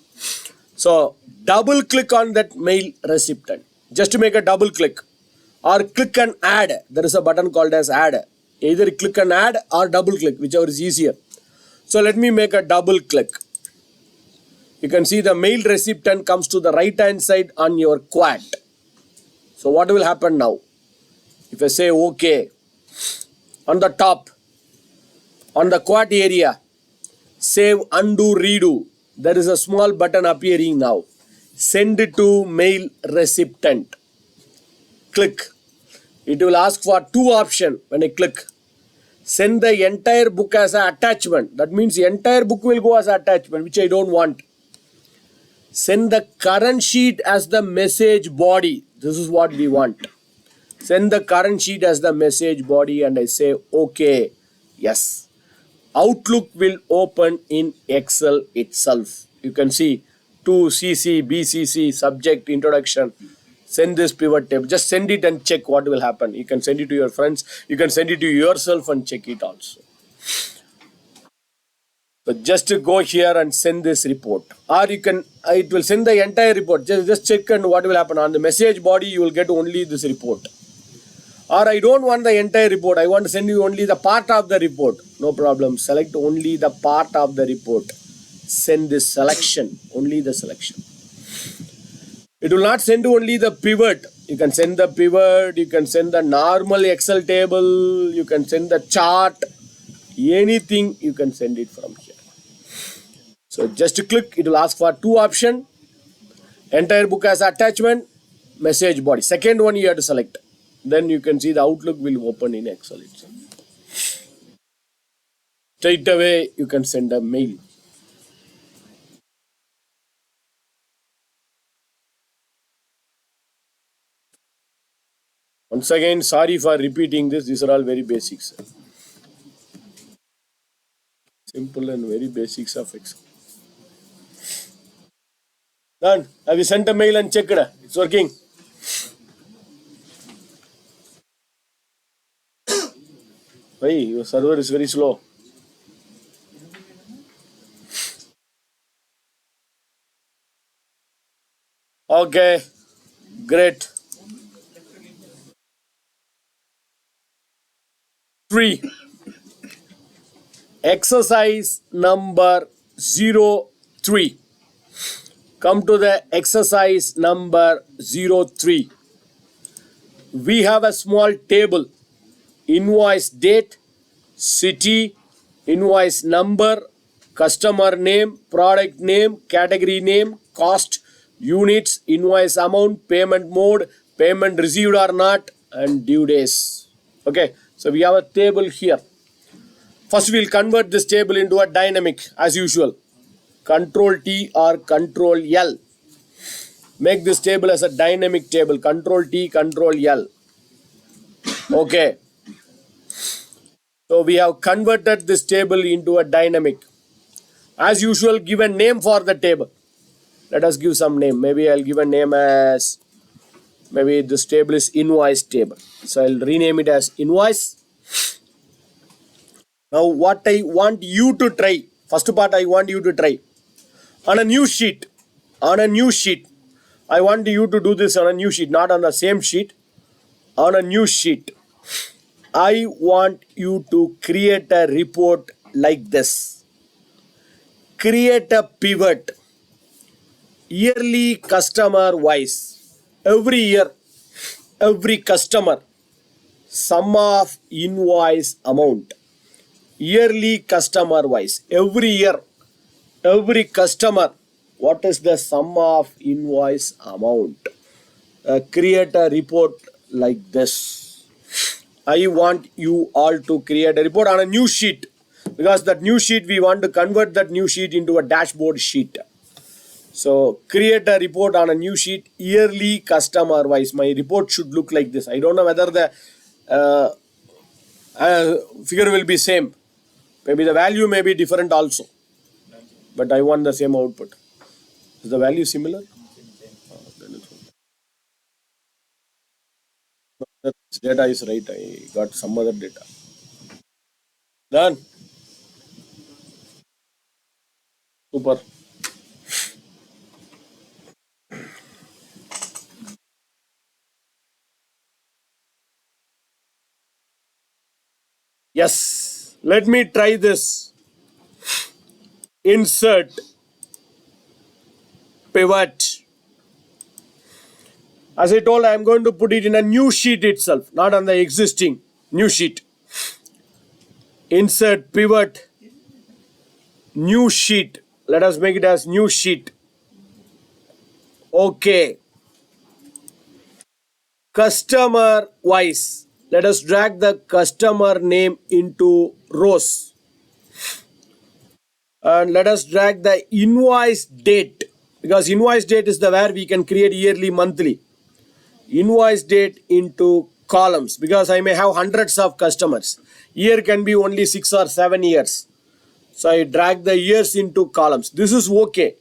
So double click on that mail recipient. Just to make a double click. Or click and add. There is a button called as add. Either click and add or double click, whichever is easier. So let me make a double click. You can see the mail recipient comes to the right hand side on your quad. So what will happen now? If I say OK, on the top, on the quad area, save, undo, redo, there is a small button appearing now. Send it to mail recipient. Click. It will ask for 2 options when I click. Send the entire book as an attachment. That means the entire book will go as an attachment, which I don't want. Send the current sheet as the message body. This is what we want. Send the current sheet as the message body and I say OK. Yes. Outlook will open in Excel itself. You can see 2CC, BCC, subject, introduction. Send this pivot table. Just send it and check what will happen. You can send it to your friends. You can send it to yourself and check it also. So just to go here and send this report. Or you can, it will send the entire report. Just check and what will happen. On the message body, you will get only this report. Or I don't want the entire report. I want to send you only the part of the report. No problem. Select only the part of the report. Send this selection. Only the selection. It will not send only the pivot. You can send the pivot. You can send the normal Excel table. You can send the chart. Anything you can send it from here. So just to click, it will ask for 2 options. Entire book as attachment. Message body. Second one you have to select. Then you can see the Outlook will open in Excel itself. Straight away you can send a mail. Once again, sorry for repeating this. These are all very basics. Simple and very basics of Excel. Done. Have you sent a mail and checked? It's working. Why? Your server is very slow. Okay. Great. 3. Exercise number 03. Come to the exercise number 03. We have a small table. Invoice date, city, invoice number, customer name, product name, category name, cost, units, invoice amount, payment mode, payment received or not, and due days. Okay, so we have a table here. First, we'll convert this table into a dynamic as usual. Control T or Control L. Make this table as a dynamic table. Control T, Control L. Okay. So we have converted this table into a dynamic. As usual, give a name for the table. Let us give some name. Maybe I'll give a name as, maybe this table is invoice table. So I'll rename it as invoice. Now what I want you to try, first part I want you to try. On a new sheet, I want you to do this on a new sheet, not on the same sheet, on a new sheet. I want you to create a report like this. Create a pivot, yearly customer wise. Every year, every customer, sum of invoice amount. Yearly customer wise. Every year, every customer, what is the sum of invoice amount? Create a report like this. I want you all to create a report on a new sheet, because that new sheet, we want to convert that new sheet into a dashboard sheet. So create a report on a new sheet, yearly customer wise. My report should look like this. I don't know whether the figure will be same. Maybe the value may be different also, but I want the same output. Is the value similar? Then it's okay. This data is right. I got some other data. Done. Super. Yes. Let me try this. Insert pivot. As I told, I am going to put it in a new sheet itself, not on the existing new sheet. Insert pivot, new sheet. Let us make it as new sheet. Okay. Customer wise. Let us drag the customer name into rows. And let us drag the invoice date, because invoice date is the where we can create yearly, monthly. Invoice date into columns, because I may have hundreds of customers. Year can be only 6 or 7 years. So I drag the years into columns. This is okay.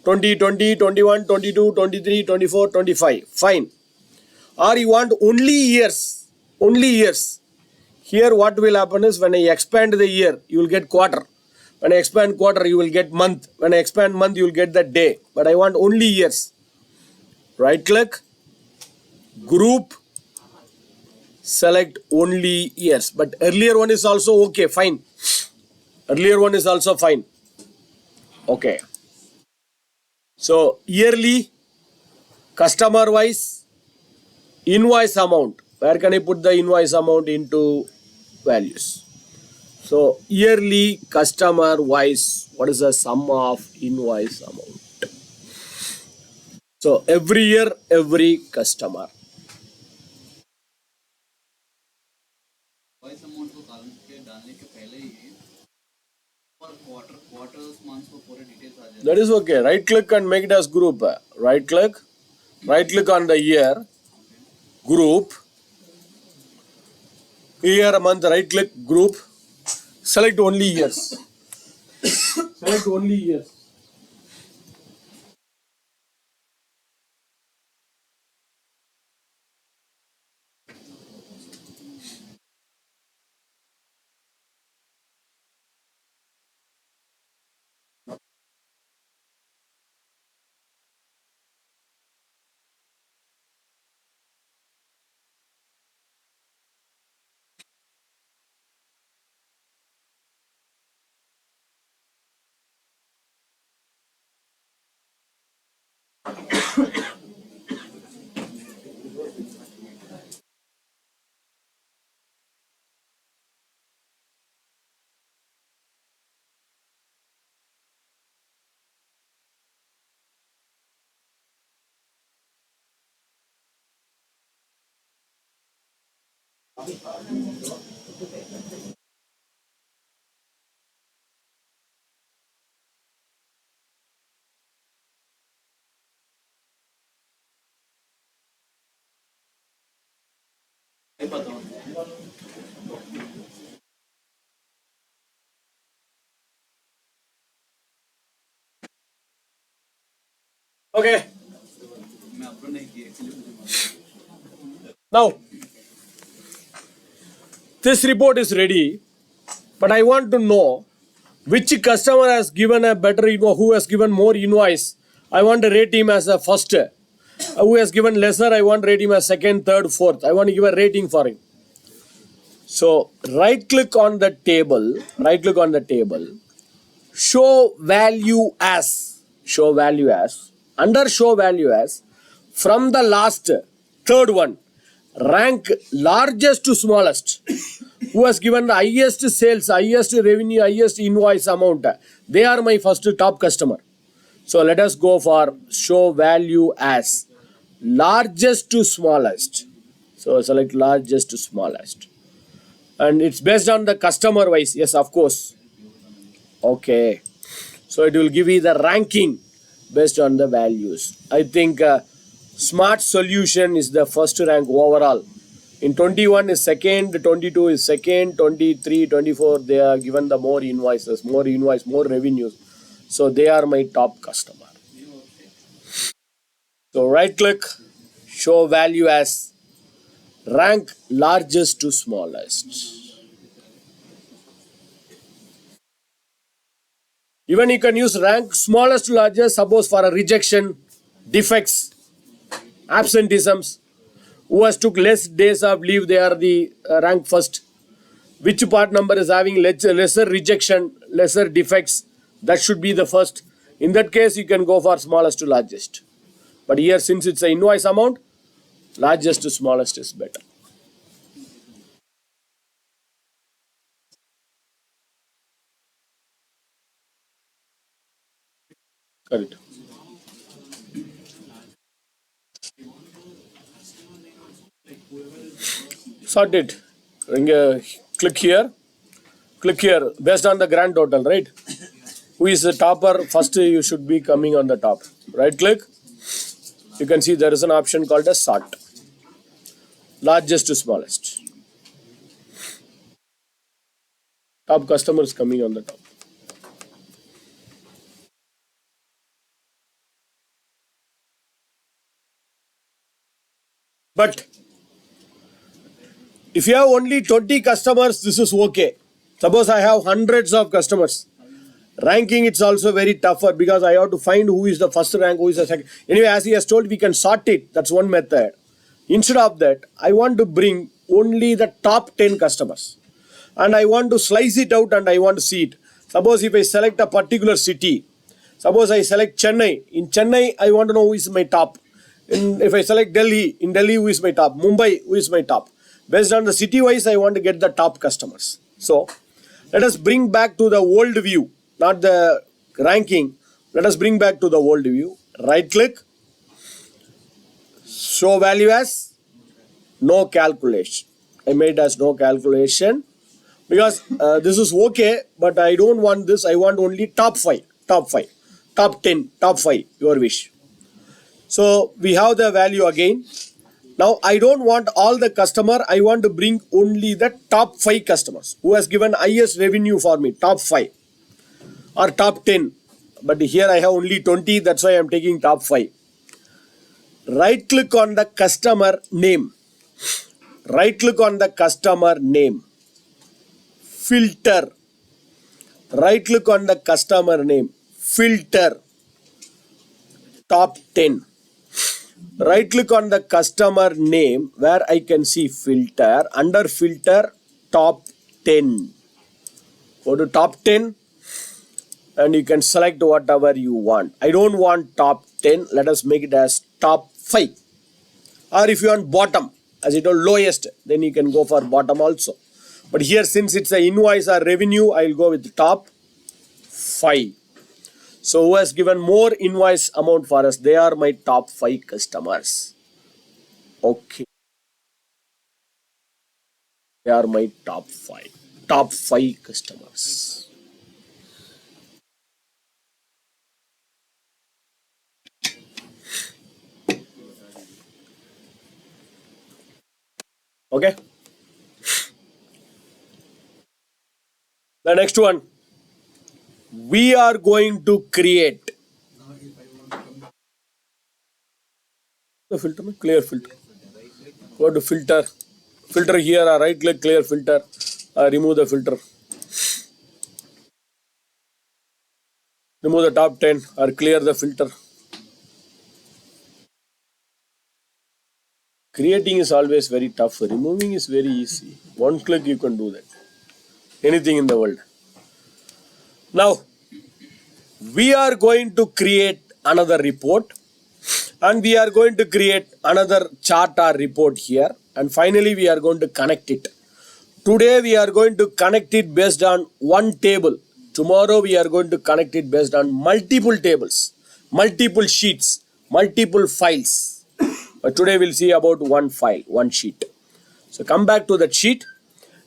20, 20, 21, 22, 23, 24, 25. Fine. Or you want only years. Only years. Here what will happen is, when I expand the year, you will get quarter. When I expand quarter, you will get month. When I expand month, you will get the day. But I want only years. Right click. Group. Select only years. But earlier one is also okay. Fine. Earlier one is also fine. Okay. So yearly, customer wise, invoice amount. Where can I put the invoice amount into values? So yearly, customer wise, what is the sum of invoice amount? So every year, every customer. Voice amount को column के डालने के पहले ही पर quarters months को पूरे details आ जाए. That is okay. Right click and make it as group. Right click on the year, group. Year, month, right click, group. Select only years. Select only years. Okay. मैं upload नहीं किया actually मुझे मालूम. Now, this report is ready. But I want to know which customer has given a better invoice, who has given more invoice. I want to rate him as a first. Who has given lesser, I want to rate him as second, third, fourth. I want to give a rating for him. So right click on the table, show value as, under show value as, from the last, third one, rank largest to smallest. Who has given the highest sales, highest revenue, highest invoice amount, they are my first top customer. So let us go for show value as largest to smallest. So select largest to smallest. And it's based on the customer wise. Yes, of course. Okay. So it will give you the ranking based on the values. I think smart solution is the first rank overall. In 21 is second, 22 is second, 23, 24, they are given the more invoices, more revenues. So they are my top customer. So right click, show value as rank largest to smallest. Even you can use rank smallest to largest, suppose for a rejection, defects, absenteeisms. Who has took less days of leave, they are the rank first. Which part number is having lesser rejection, lesser defects, that should be the first. In that case, you can go for smallest to largest. But here, since it's an invoice amount, largest to smallest is better. Correct. Sort it. Click here. Based on the grand total, right? Who is the topper? First, you should be coming on the top. Right click. You can see there is an option called as sort. Largest to smallest. Top customer is coming on the top. But if you have only 20 customers, this is okay. Suppose I have hundreds of customers. Ranking, it's also very tougher because I have to find who is the first rank, who is the second. Anyway, as he has told, we can sort it. That's one method. Instead of that, I want to bring only the top 10 customers. And I want to slice it out and I want to see it. Suppose if I select a particular city, suppose I select Chennai. In Chennai, I want to know who is my top. If I select Delhi, in Delhi, who is my top? Mumbai, who is my top? Based on the city wise, I want to get the top customers. So let us bring back to the old view, not the ranking. Let us bring back to the old view. Right click, show value as no calculation. I made as no calculation because this is okay, but I don't want this. I want only top 5, top 10, top 5, your wish. So we have the value again. Now I don't want all the customer. I want to bring only the top 5 customers who has given highest revenue for me, top 5 or top 10. But here I have only 20. That's why I'm taking top 5. Right click on the customer name. Filter. Right click on the customer name. Filter. Top 10. Right click on the customer name where I can see filter. Under filter, top 10. Go to top 10 and you can select whatever you want. I don't want top 10. Let us make it as top 5. Or if you want bottom, as it was lowest, then you can go for bottom also. But here, since it's an invoice or revenue, I will go with top 5. So who has given more invoice amount for us? They are my top 5 customers. Okay. They are my top 5. Top 5 customers. Okay. The next one. We are going to create the filter, clear filter. Go to filter. Filter here, right click, clear filter. Remove the filter. Remove the top 10 or clear the filter. Creating is always very tough. Removing is very easy. One click you can do that. Anything in the world. Now, we are going to create another report and we are going to create another chart or report here, and finally we are going to connect it. Today we are going to connect it based on one table. Tomorrow we are going to connect it based on multiple tables, multiple sheets, multiple files. But today we'll see about one file, one sheet. So come back to that sheet,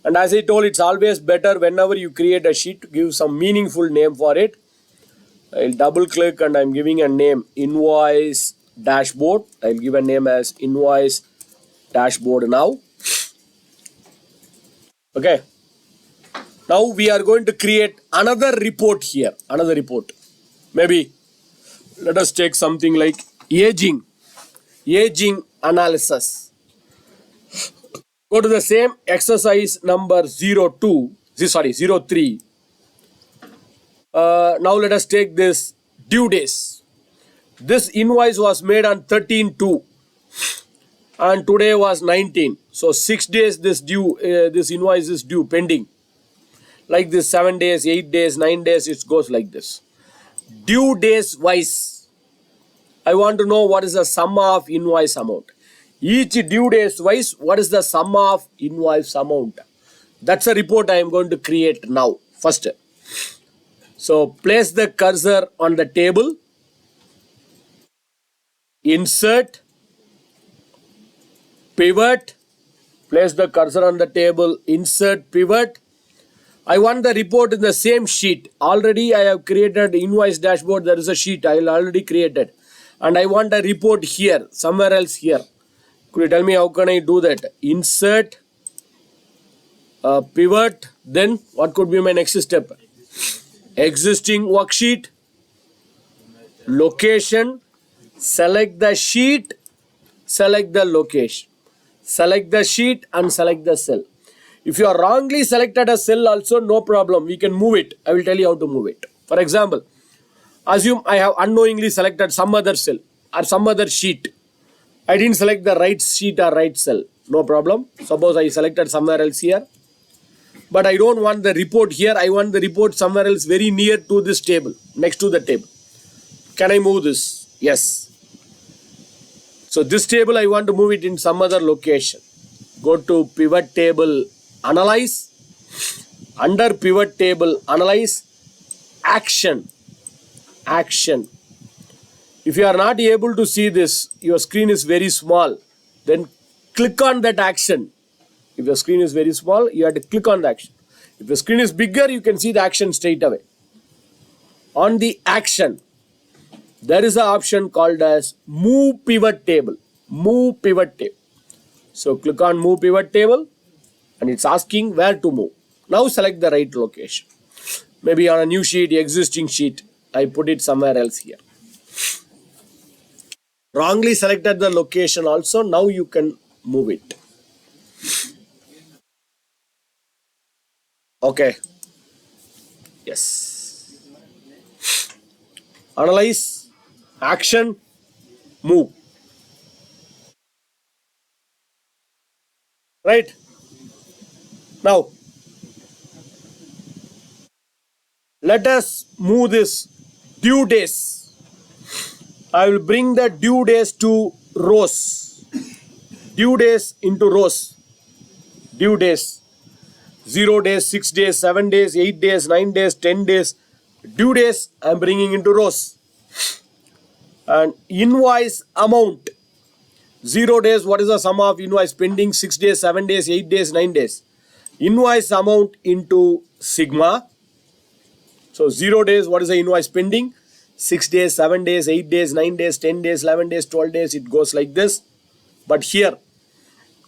and as I told, it's always better whenever you create a sheet to give some meaningful name for it. I'll double click and I'm giving a name, invoice dashboard. I'll give a name as invoice dashboard now. Okay. Now we are going to create another report here, another report. Maybe let us take something like aging analysis. Go to the same exercise number 03. Now let us take this due days. This invoice was made on 13/2 and today was 19. So 6 days this invoice is due pending. Like this 7 days, 8 days, 9 days, it goes like this. Due days wise, I want to know what is the sum of invoice amount. Each due days wise, what is the sum of invoice amount? That's a report I am going to create now. First, so place the cursor on the table, insert, pivot, place the cursor on the table, insert, pivot. I want the report in the same sheet. Already I have created invoice dashboard. There is a sheet I already created. And I want a report here, somewhere else here. Could you tell me how can I do that? Insert, pivot, then what could be my next step? Existing worksheet, location, select the sheet, select the location, select the sheet and select the cell. If you are wrongly selected a cell also, no problem, we can move it. I will tell you how to move it. For example, assume I have unknowingly selected some other cell or some other sheet. I didn't select the right sheet or right cell. No problem. Suppose I selected somewhere else here. But I don't want the report here. I want the report somewhere else very near to this table, next to the table. Can I move this? Yes. So this table I want to move it in some other location. Go to pivot table, analyze. Under pivot table, analyze, action. Action. If you are not able to see this, your screen is very small, then click on that action. If your screen is very small, you have to click on the action. If the screen is bigger, you can see the action straight away. On the action, there is an option called as move pivot table. Move pivot table. So click on move pivot table and it's asking where to move. Now select the right location. Maybe on a new sheet, existing sheet, I put it somewhere else here. Wrongly selected the location also, now you can move it. Okay. Yes. Analyze, action, move. Right? Now, let us move this due days. I will bring the due days to rows. Due days into rows. Due days. 0 days, 6 days, 7 days, 8 days, 9 days, 10 days. Due days I am bringing into rows. And invoice amount. 0 days, what is the sum of invoice pending? 6 days, 7 days, 8 days, 9 days. Invoice amount into sigma. So 0 days, what is the invoice pending? 6 days, 7 days, 8 days, 9 days, 10 days, 11 days, 12 days, it goes like this. But here,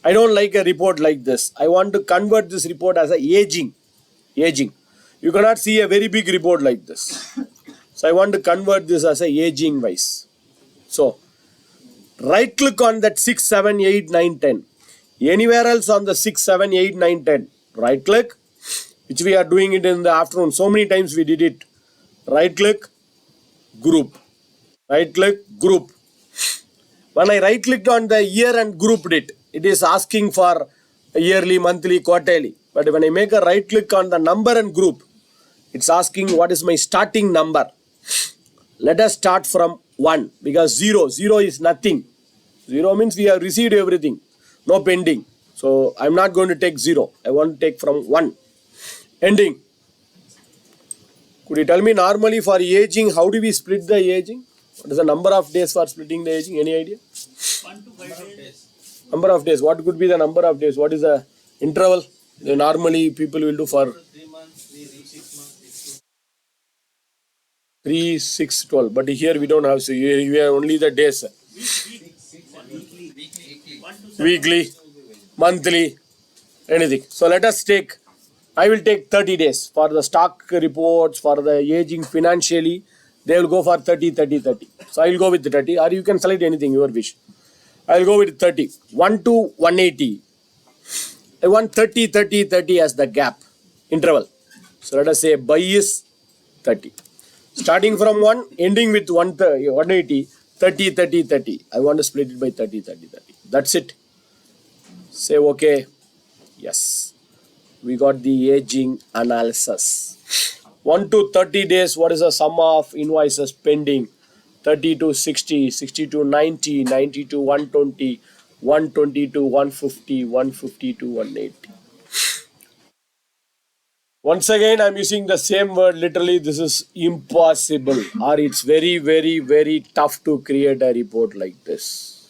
I don't like a report like this. I want to convert this report as a aging. You cannot see a very big report like this. So I want to convert this as a aging wise. So, right click on that 6, 7, 8, 9, 10. Anywhere else on the 6, 7, 8, 9, 10. Right click, which we are doing it in the afternoon. So many times we did it. Right click, group. Right click, group. When I right clicked on the year and grouped it, it is asking for yearly, monthly, quarterly. But when I make a right click on the number and group, it's asking what is my starting number. Let us start from 1 because 0 is nothing. 0 means we have received everything, no pending. So I'm not going to take 0. I want to take from 1. Ending. Could you tell me normally for aging, how do we split the aging? What is the number of days for splitting the aging? Any idea? 1 to 5 days. Number of days. What could be the number of days? What is the interval? Normally people will do for 3 months, 6 months, 6 3, 6, 12. But here we don't have, so we have only the days. Weekly, monthly, anything. So let us take, I will take 30 days for the stock reports, for the aging financially. They will go for 30, 30, 30. So I will go with 30, or you can select anything, your wish. I will go with 30. 1 to 180. I want 30, 30, 30 as the gap, interval. So let us say buy is 30. Starting from 1, ending with 180, 30, 30, 30. I want to split it by 30, 30, 30. That's it. Say okay. Yes. We got the aging analysis. 1 to 30 days, what is the sum of invoices pending? 30 to 60, 60 to 90, 90 to 120, 120 to 150, 150 to 180. Once again, I'm using the same word. Literally, this is impossible, or it's very, very, very tough to create a report like this.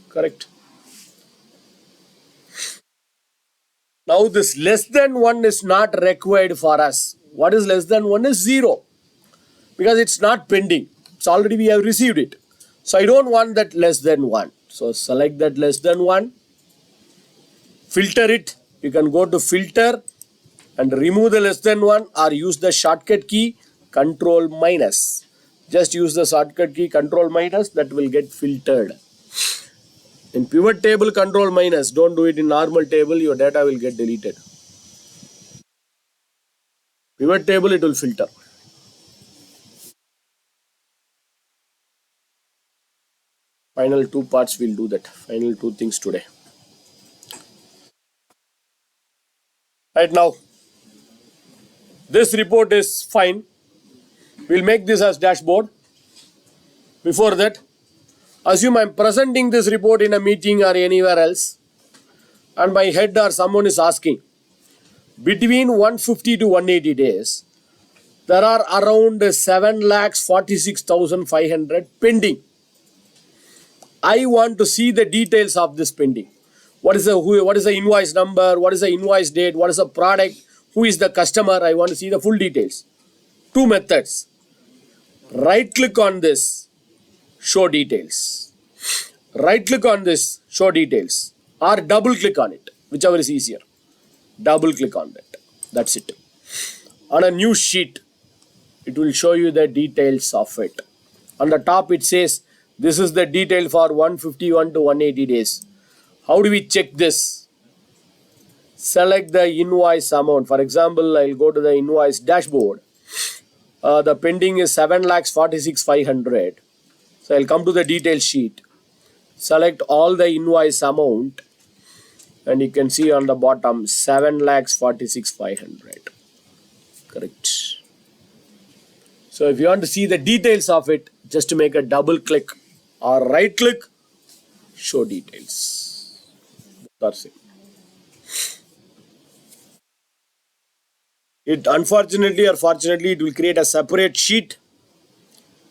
Correct? Now, this less than 1 is not required for us. What is less than 1 is 0, because it's not pending. It's already we have received it. So, I don't want that less than 1. So, select that less than 1. Filter it. You can go to filter and remove the less than 1, or use the shortcut key control minus. Just use the shortcut key control minus, that will get filtered. In pivot table control minus, don't do it in normal table, your data will get deleted. Pivot table, it will filter. Final 2 parts will do that. Final 2 things today. Right now, this report is fine. We'll make this as dashboard. Before that, assume I'm presenting this report in a meeting or anywhere else, and my head or someone is asking, between 150 to 180 days, there are around 7,46,500 pending. I want to see the details of this pending. What is the invoice number? What is the invoice date? What is the product? Who is the customer? I want to see the full details. 2 methods. Right click on this, show details. Right click on this, show details. Or double click on it, whichever is easier. Double click on that. That's it. On a new sheet, it will show you the details of it. On the top, it says this is the detail for 151 to 180 days. How do we check this? Select the invoice amount. For example, I'll go to the invoice dashboard. The pending is 7,46,500. So I'll come to the detail sheet. Select all the invoice amount, and you can see on the bottom 7,46,500. Correct. So if you want to see the details of it, just make a double click or right click, show details. That's it. It unfortunately or fortunately, it will create a separate sheet.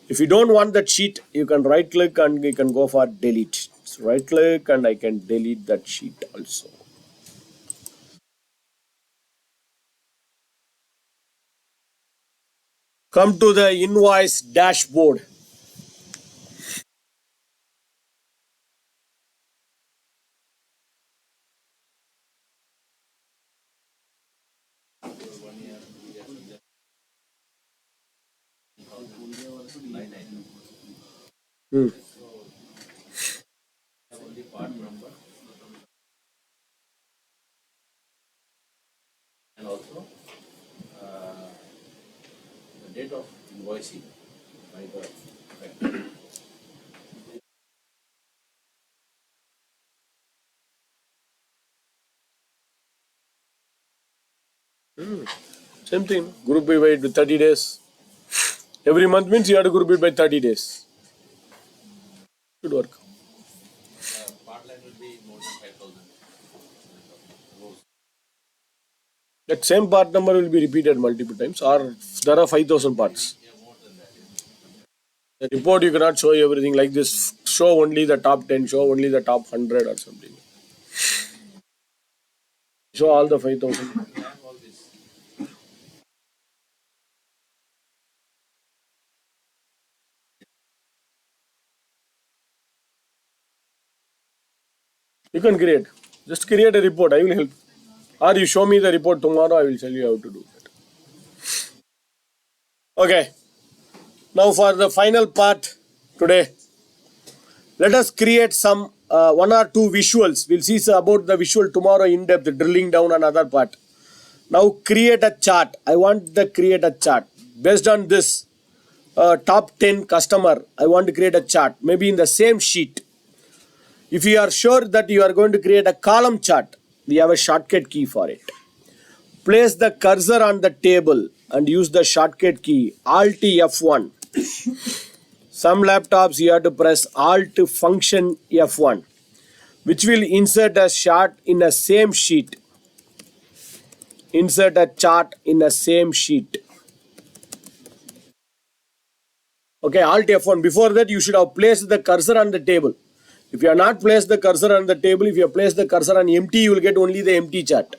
If you don't want that sheet, you can right click and you can go for delete. So right click and I can delete that sheet also. Come to the invoice dashboard. only part number and also the date of invoicing. Same thing. Group by 30 days. Every month means you have to group it by 30 days. Should work. Part line will be more than 5,000. That same part number will be repeated multiple times, or there are 5,000 parts. Yeah, more than that. The report you cannot show everything like this. Show only the top 10, show only the top 100 or something. Show all the 5,000. We have all this. You can create. Just create a report. I will help. Or you show me the report tomorrow. I will tell you how to do that. Okay. Now for the final part today, let us create some one or two visuals. We'll see about the visual tomorrow in depth, drilling down another part. Now create a chart. I want to create a chart. Based on this top 10 customer, I want to create a chart. Maybe in the same sheet. If you are sure that you are going to create a column chart, we have a shortcut key for it. Place the cursor on the table and use the shortcut key Alt F1. Some laptops you have to press Alt function F1, which will insert a chart in the same sheet. Insert a chart in the same sheet. Okay, Alt F1. Before that, you should have placed the cursor on the table. If you have not placed the cursor on the table, if you have placed the cursor on empty, you will get only the empty chart.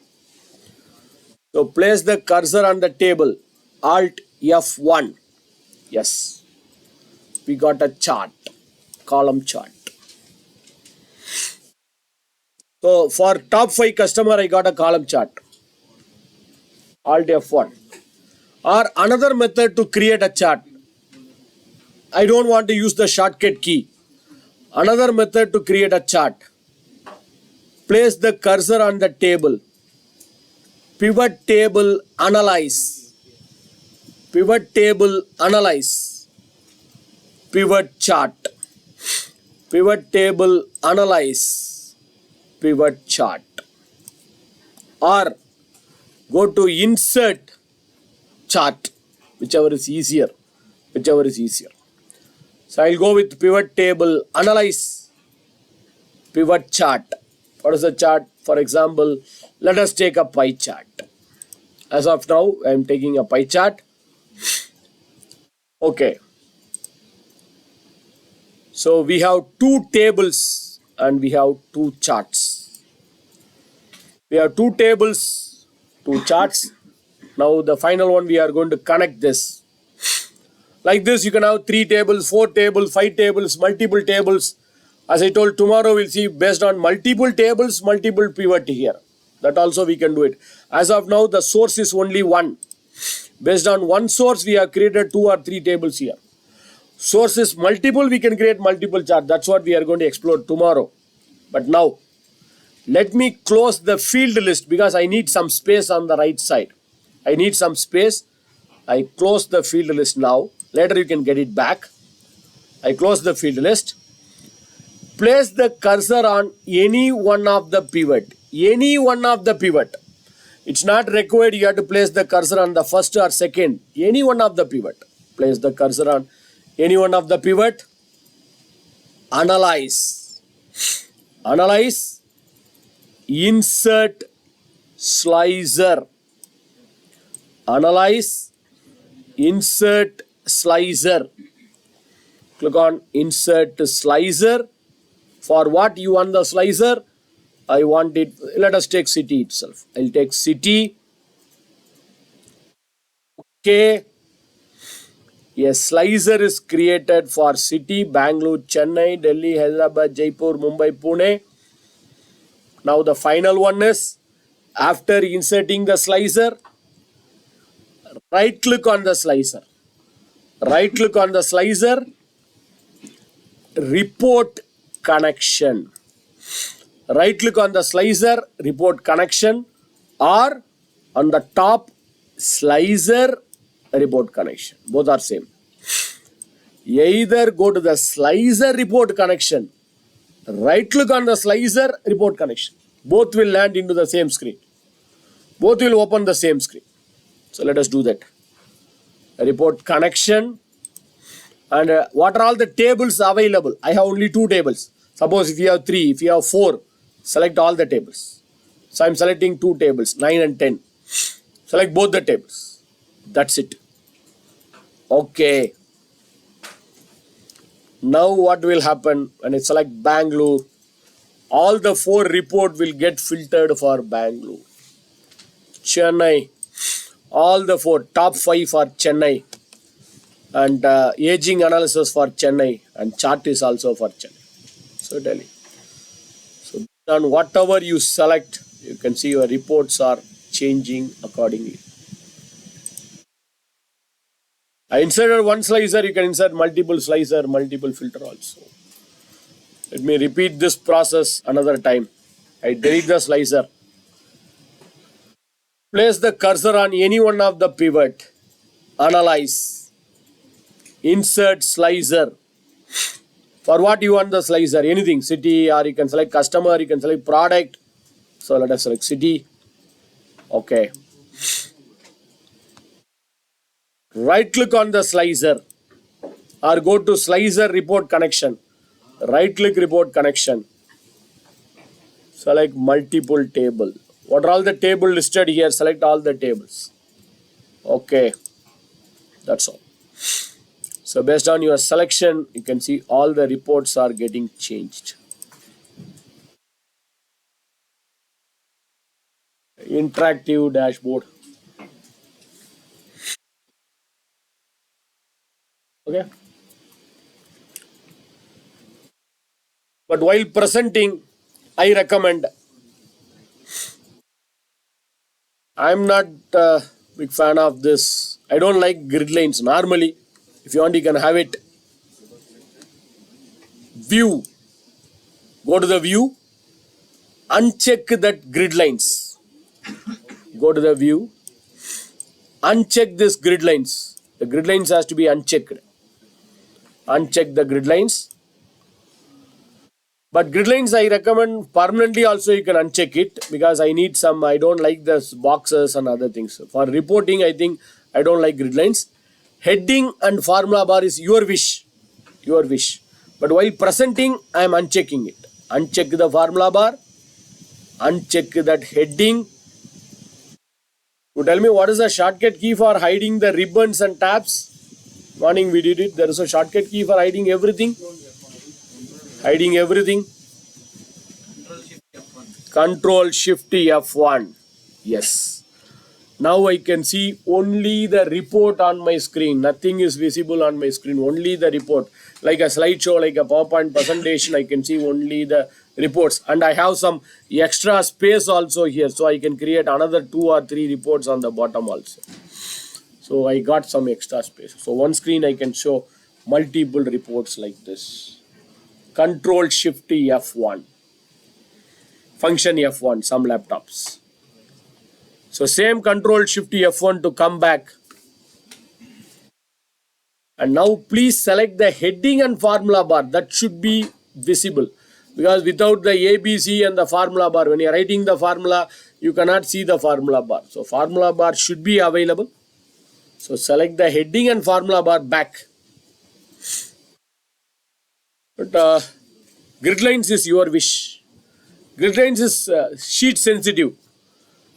So place the cursor on the table. Alt F1. Yes. We got a chart. Column chart. So for top 5 customer, I got a column chart. Alt F1. Or another method to create a chart. I don't want to use the shortcut key. Another method to create a chart. Place the cursor on the table. Pivot table analyze. Pivot table analyze. Pivot chart. Pivot table analyze. Pivot chart. Or go to insert chart. Whichever is easier. Whichever is easier. So I'll go with pivot table analyze. Pivot chart. What is the chart? For example, let us take a pie chart. As of now, I am taking a pie chart. Okay. So we have 2 tables and we have 2 charts. We have 2 tables, 2 charts. Now the final one we are going to connect this. Like this, you can have 3 tables, 4 tables, 5 tables, multiple tables. As I told, tomorrow we'll see based on multiple tables, multiple pivot here. That also we can do it. As of now, the source is only one. Based on one source, we have created 2 or 3 tables here. Source is multiple, we can create multiple charts. That's what we are going to explore tomorrow. But now, let me close the field list because I need some space on the right side. I need some space. I close the field list now. Later you can get it back. I close the field list. Place the cursor on any one of the pivot. Any one of the pivot. It's not required you have to place the cursor on the first or second. Any one of the pivot. Place the cursor on any one of the pivot. Analyze. Analyze. Insert slicer. Analyze. Insert slicer. Click on insert slicer. For what you want the slicer? I want it, let us take city itself. I'll take city. Okay. A slicer is created for city, Bangalore, Chennai, Delhi, Hyderabad, Jaipur, Mumbai, Pune. Now the final one is, after inserting the slicer, right click on the slicer. Right click on the slicer. Report connection. Right click on the slicer, report connection, or on the top slicer, report connection. Both are same. Either go to the slicer report connection, right click on the slicer report connection. Both will land into the same screen. Both will open the same screen. So let us do that. Report connection. And what are all the tables available? I have only 2 tables. Suppose if you have 3, if you have 4, select all the tables. So I'm selecting 2 tables, 9 and 10. Select both the tables. That's it. Okay. Now what will happen when I select Bangalore? All the 4 report will get filtered for Bangalore. Chennai. All the 4 top 5 for Chennai. And aging analysis for Chennai. And chart is also for Chennai. So Delhi. So on whatever you select, you can see your reports are changing accordingly. I inserted one slicer, you can insert multiple slicer, multiple filter also. Let me repeat this process another time. I delete the slicer. Place the cursor on any one of the pivot. Analyze. Insert slicer. For what you want the slicer? Anything. City, or you can select customer, you can select product. So let us select city. Okay. Right click on the slicer or go to slicer report connection. Right click report connection. Select multiple table. What are all the table listed here? Select all the tables. Okay. That's all. So based on your selection, you can see all the reports are getting changed. Interactive dashboard. Okay. But while presenting, I recommend, I'm not a big fan of this. I don't like grid lines. Normally, if you want, you can have it. View. Go to the view. Uncheck that grid lines. Go to the view. Uncheck this grid lines. The grid lines has to be unchecked. Uncheck the grid lines. But grid lines I recommend permanently also you can uncheck it because I need some, I don't like this boxes and other things. For reporting, I think I don't like grid lines. Heading and formula bar is your wish. Your wish. But while presenting, I am unchecking it. Uncheck the formula bar. Uncheck that heading. You tell me what is the shortcut key for hiding the ribbons and tabs? Morning we did it. There is a shortcut key for hiding everything. Hiding everything. Control Shift F1. Yes. Now I can see only the report on my screen. Nothing is visible on my screen. Only the report. Like a slideshow, like a PowerPoint presentation, I can see only the reports. And I have some extra space also here. So I can create another 2 or 3 reports on the bottom also. So I got some extra space. So one screen I can show multiple reports like this. Control Shift F1. Function F1, some laptops. So same Control Shift F1 to come back. And now please select the heading and formula bar. That should be visible. Because without the ABC and the formula bar, when you are writing the formula, you cannot see the formula bar. So formula bar should be available. So select the heading and formula bar back. But grid lines is your wish. Grid lines is sheet sensitive.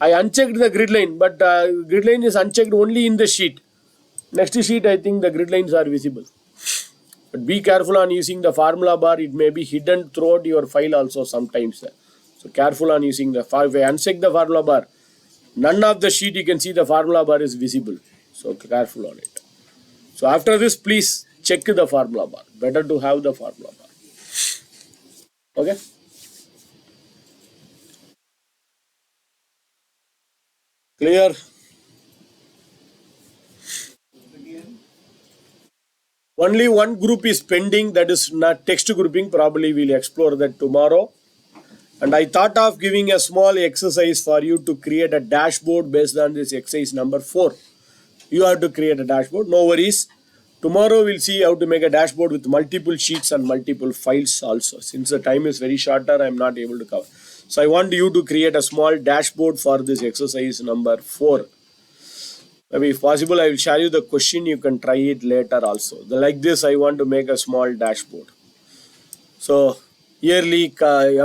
I unchecked the grid line, but grid line is unchecked only in the sheet. Next sheet, I think the grid lines are visible. But be careful on using the formula bar. It may be hidden throughout your file also sometimes. So careful on using the file. If I uncheck the formula bar, none of the sheet you can see the formula bar is visible. So careful on it. So after this, please check the formula bar. Better to have the formula bar. Okay. Clear? Only one group is pending, that is not text grouping. Probably we'll explore that tomorrow. And I thought of giving a small exercise for you to create a dashboard based on this exercise number 4. You have to create a dashboard. No worries. tomorrow we'll see how to make a dashboard with multiple sheets and multiple files also. Since the time is very shorter, I'm not able to cover. So I want you to create a small dashboard for this exercise number 4. Maybe if possible, I will share you the question. You can try it later also. Like this, I want to make a small dashboard. So yearly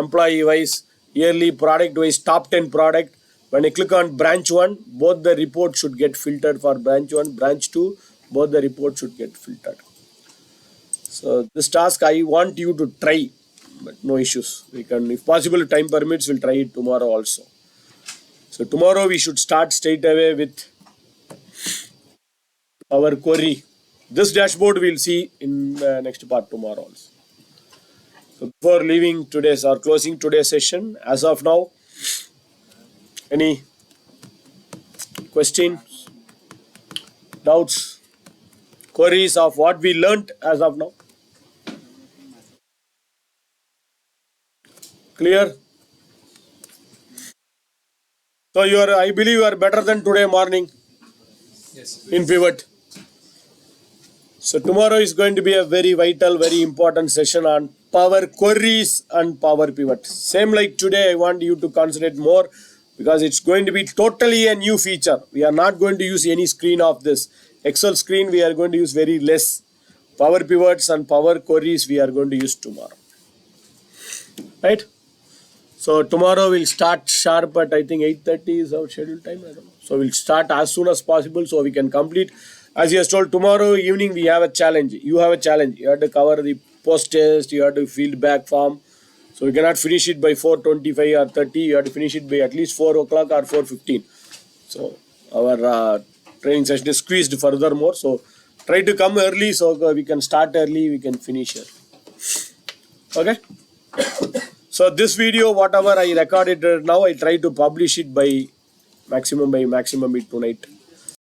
employee wise, yearly product wise, top 10 product. When I click on branch 1, both the reports should get filtered for branch 1, branch 2, both the reports should get filtered. So this task I want you to try, but no issues. We can, if possible, time permits, we'll try it tomorrow also. So tomorrow we should start straight away with our query. This dashboard we'll see in the next part tomorrow also. So before leaving today's or closing today's session, as of now, any questions, doubts, queries of what we learnt as of now? Clear? So I believe you are better than today morning in pivot. So tomorrow is going to be a very vital, very important session on power queries and power pivot. Same like today, I want you to concentrate more because it's going to be totally a new feature. We are not going to use any screen of this. Excel screen we are going to use very less. Power pivots and power queries we are going to use tomorrow. Right? So tomorrow we'll start sharp at I think 8:30 is our scheduled time. I don't know. So we'll start as soon as possible so we can complete. As he has told, tomorrow evening we have a challenge. You have a challenge. You have to cover the post test. You have to feedback form. So you cannot finish it by 4:25 or 30. You have to finish it by at least 4 o'clock or 4:15. So our training session is squeezed furthermore. So try to come early so we can start early. We can finish early. Okay. So this video, whatever I recorded now, I try to publish it by maximum tonight.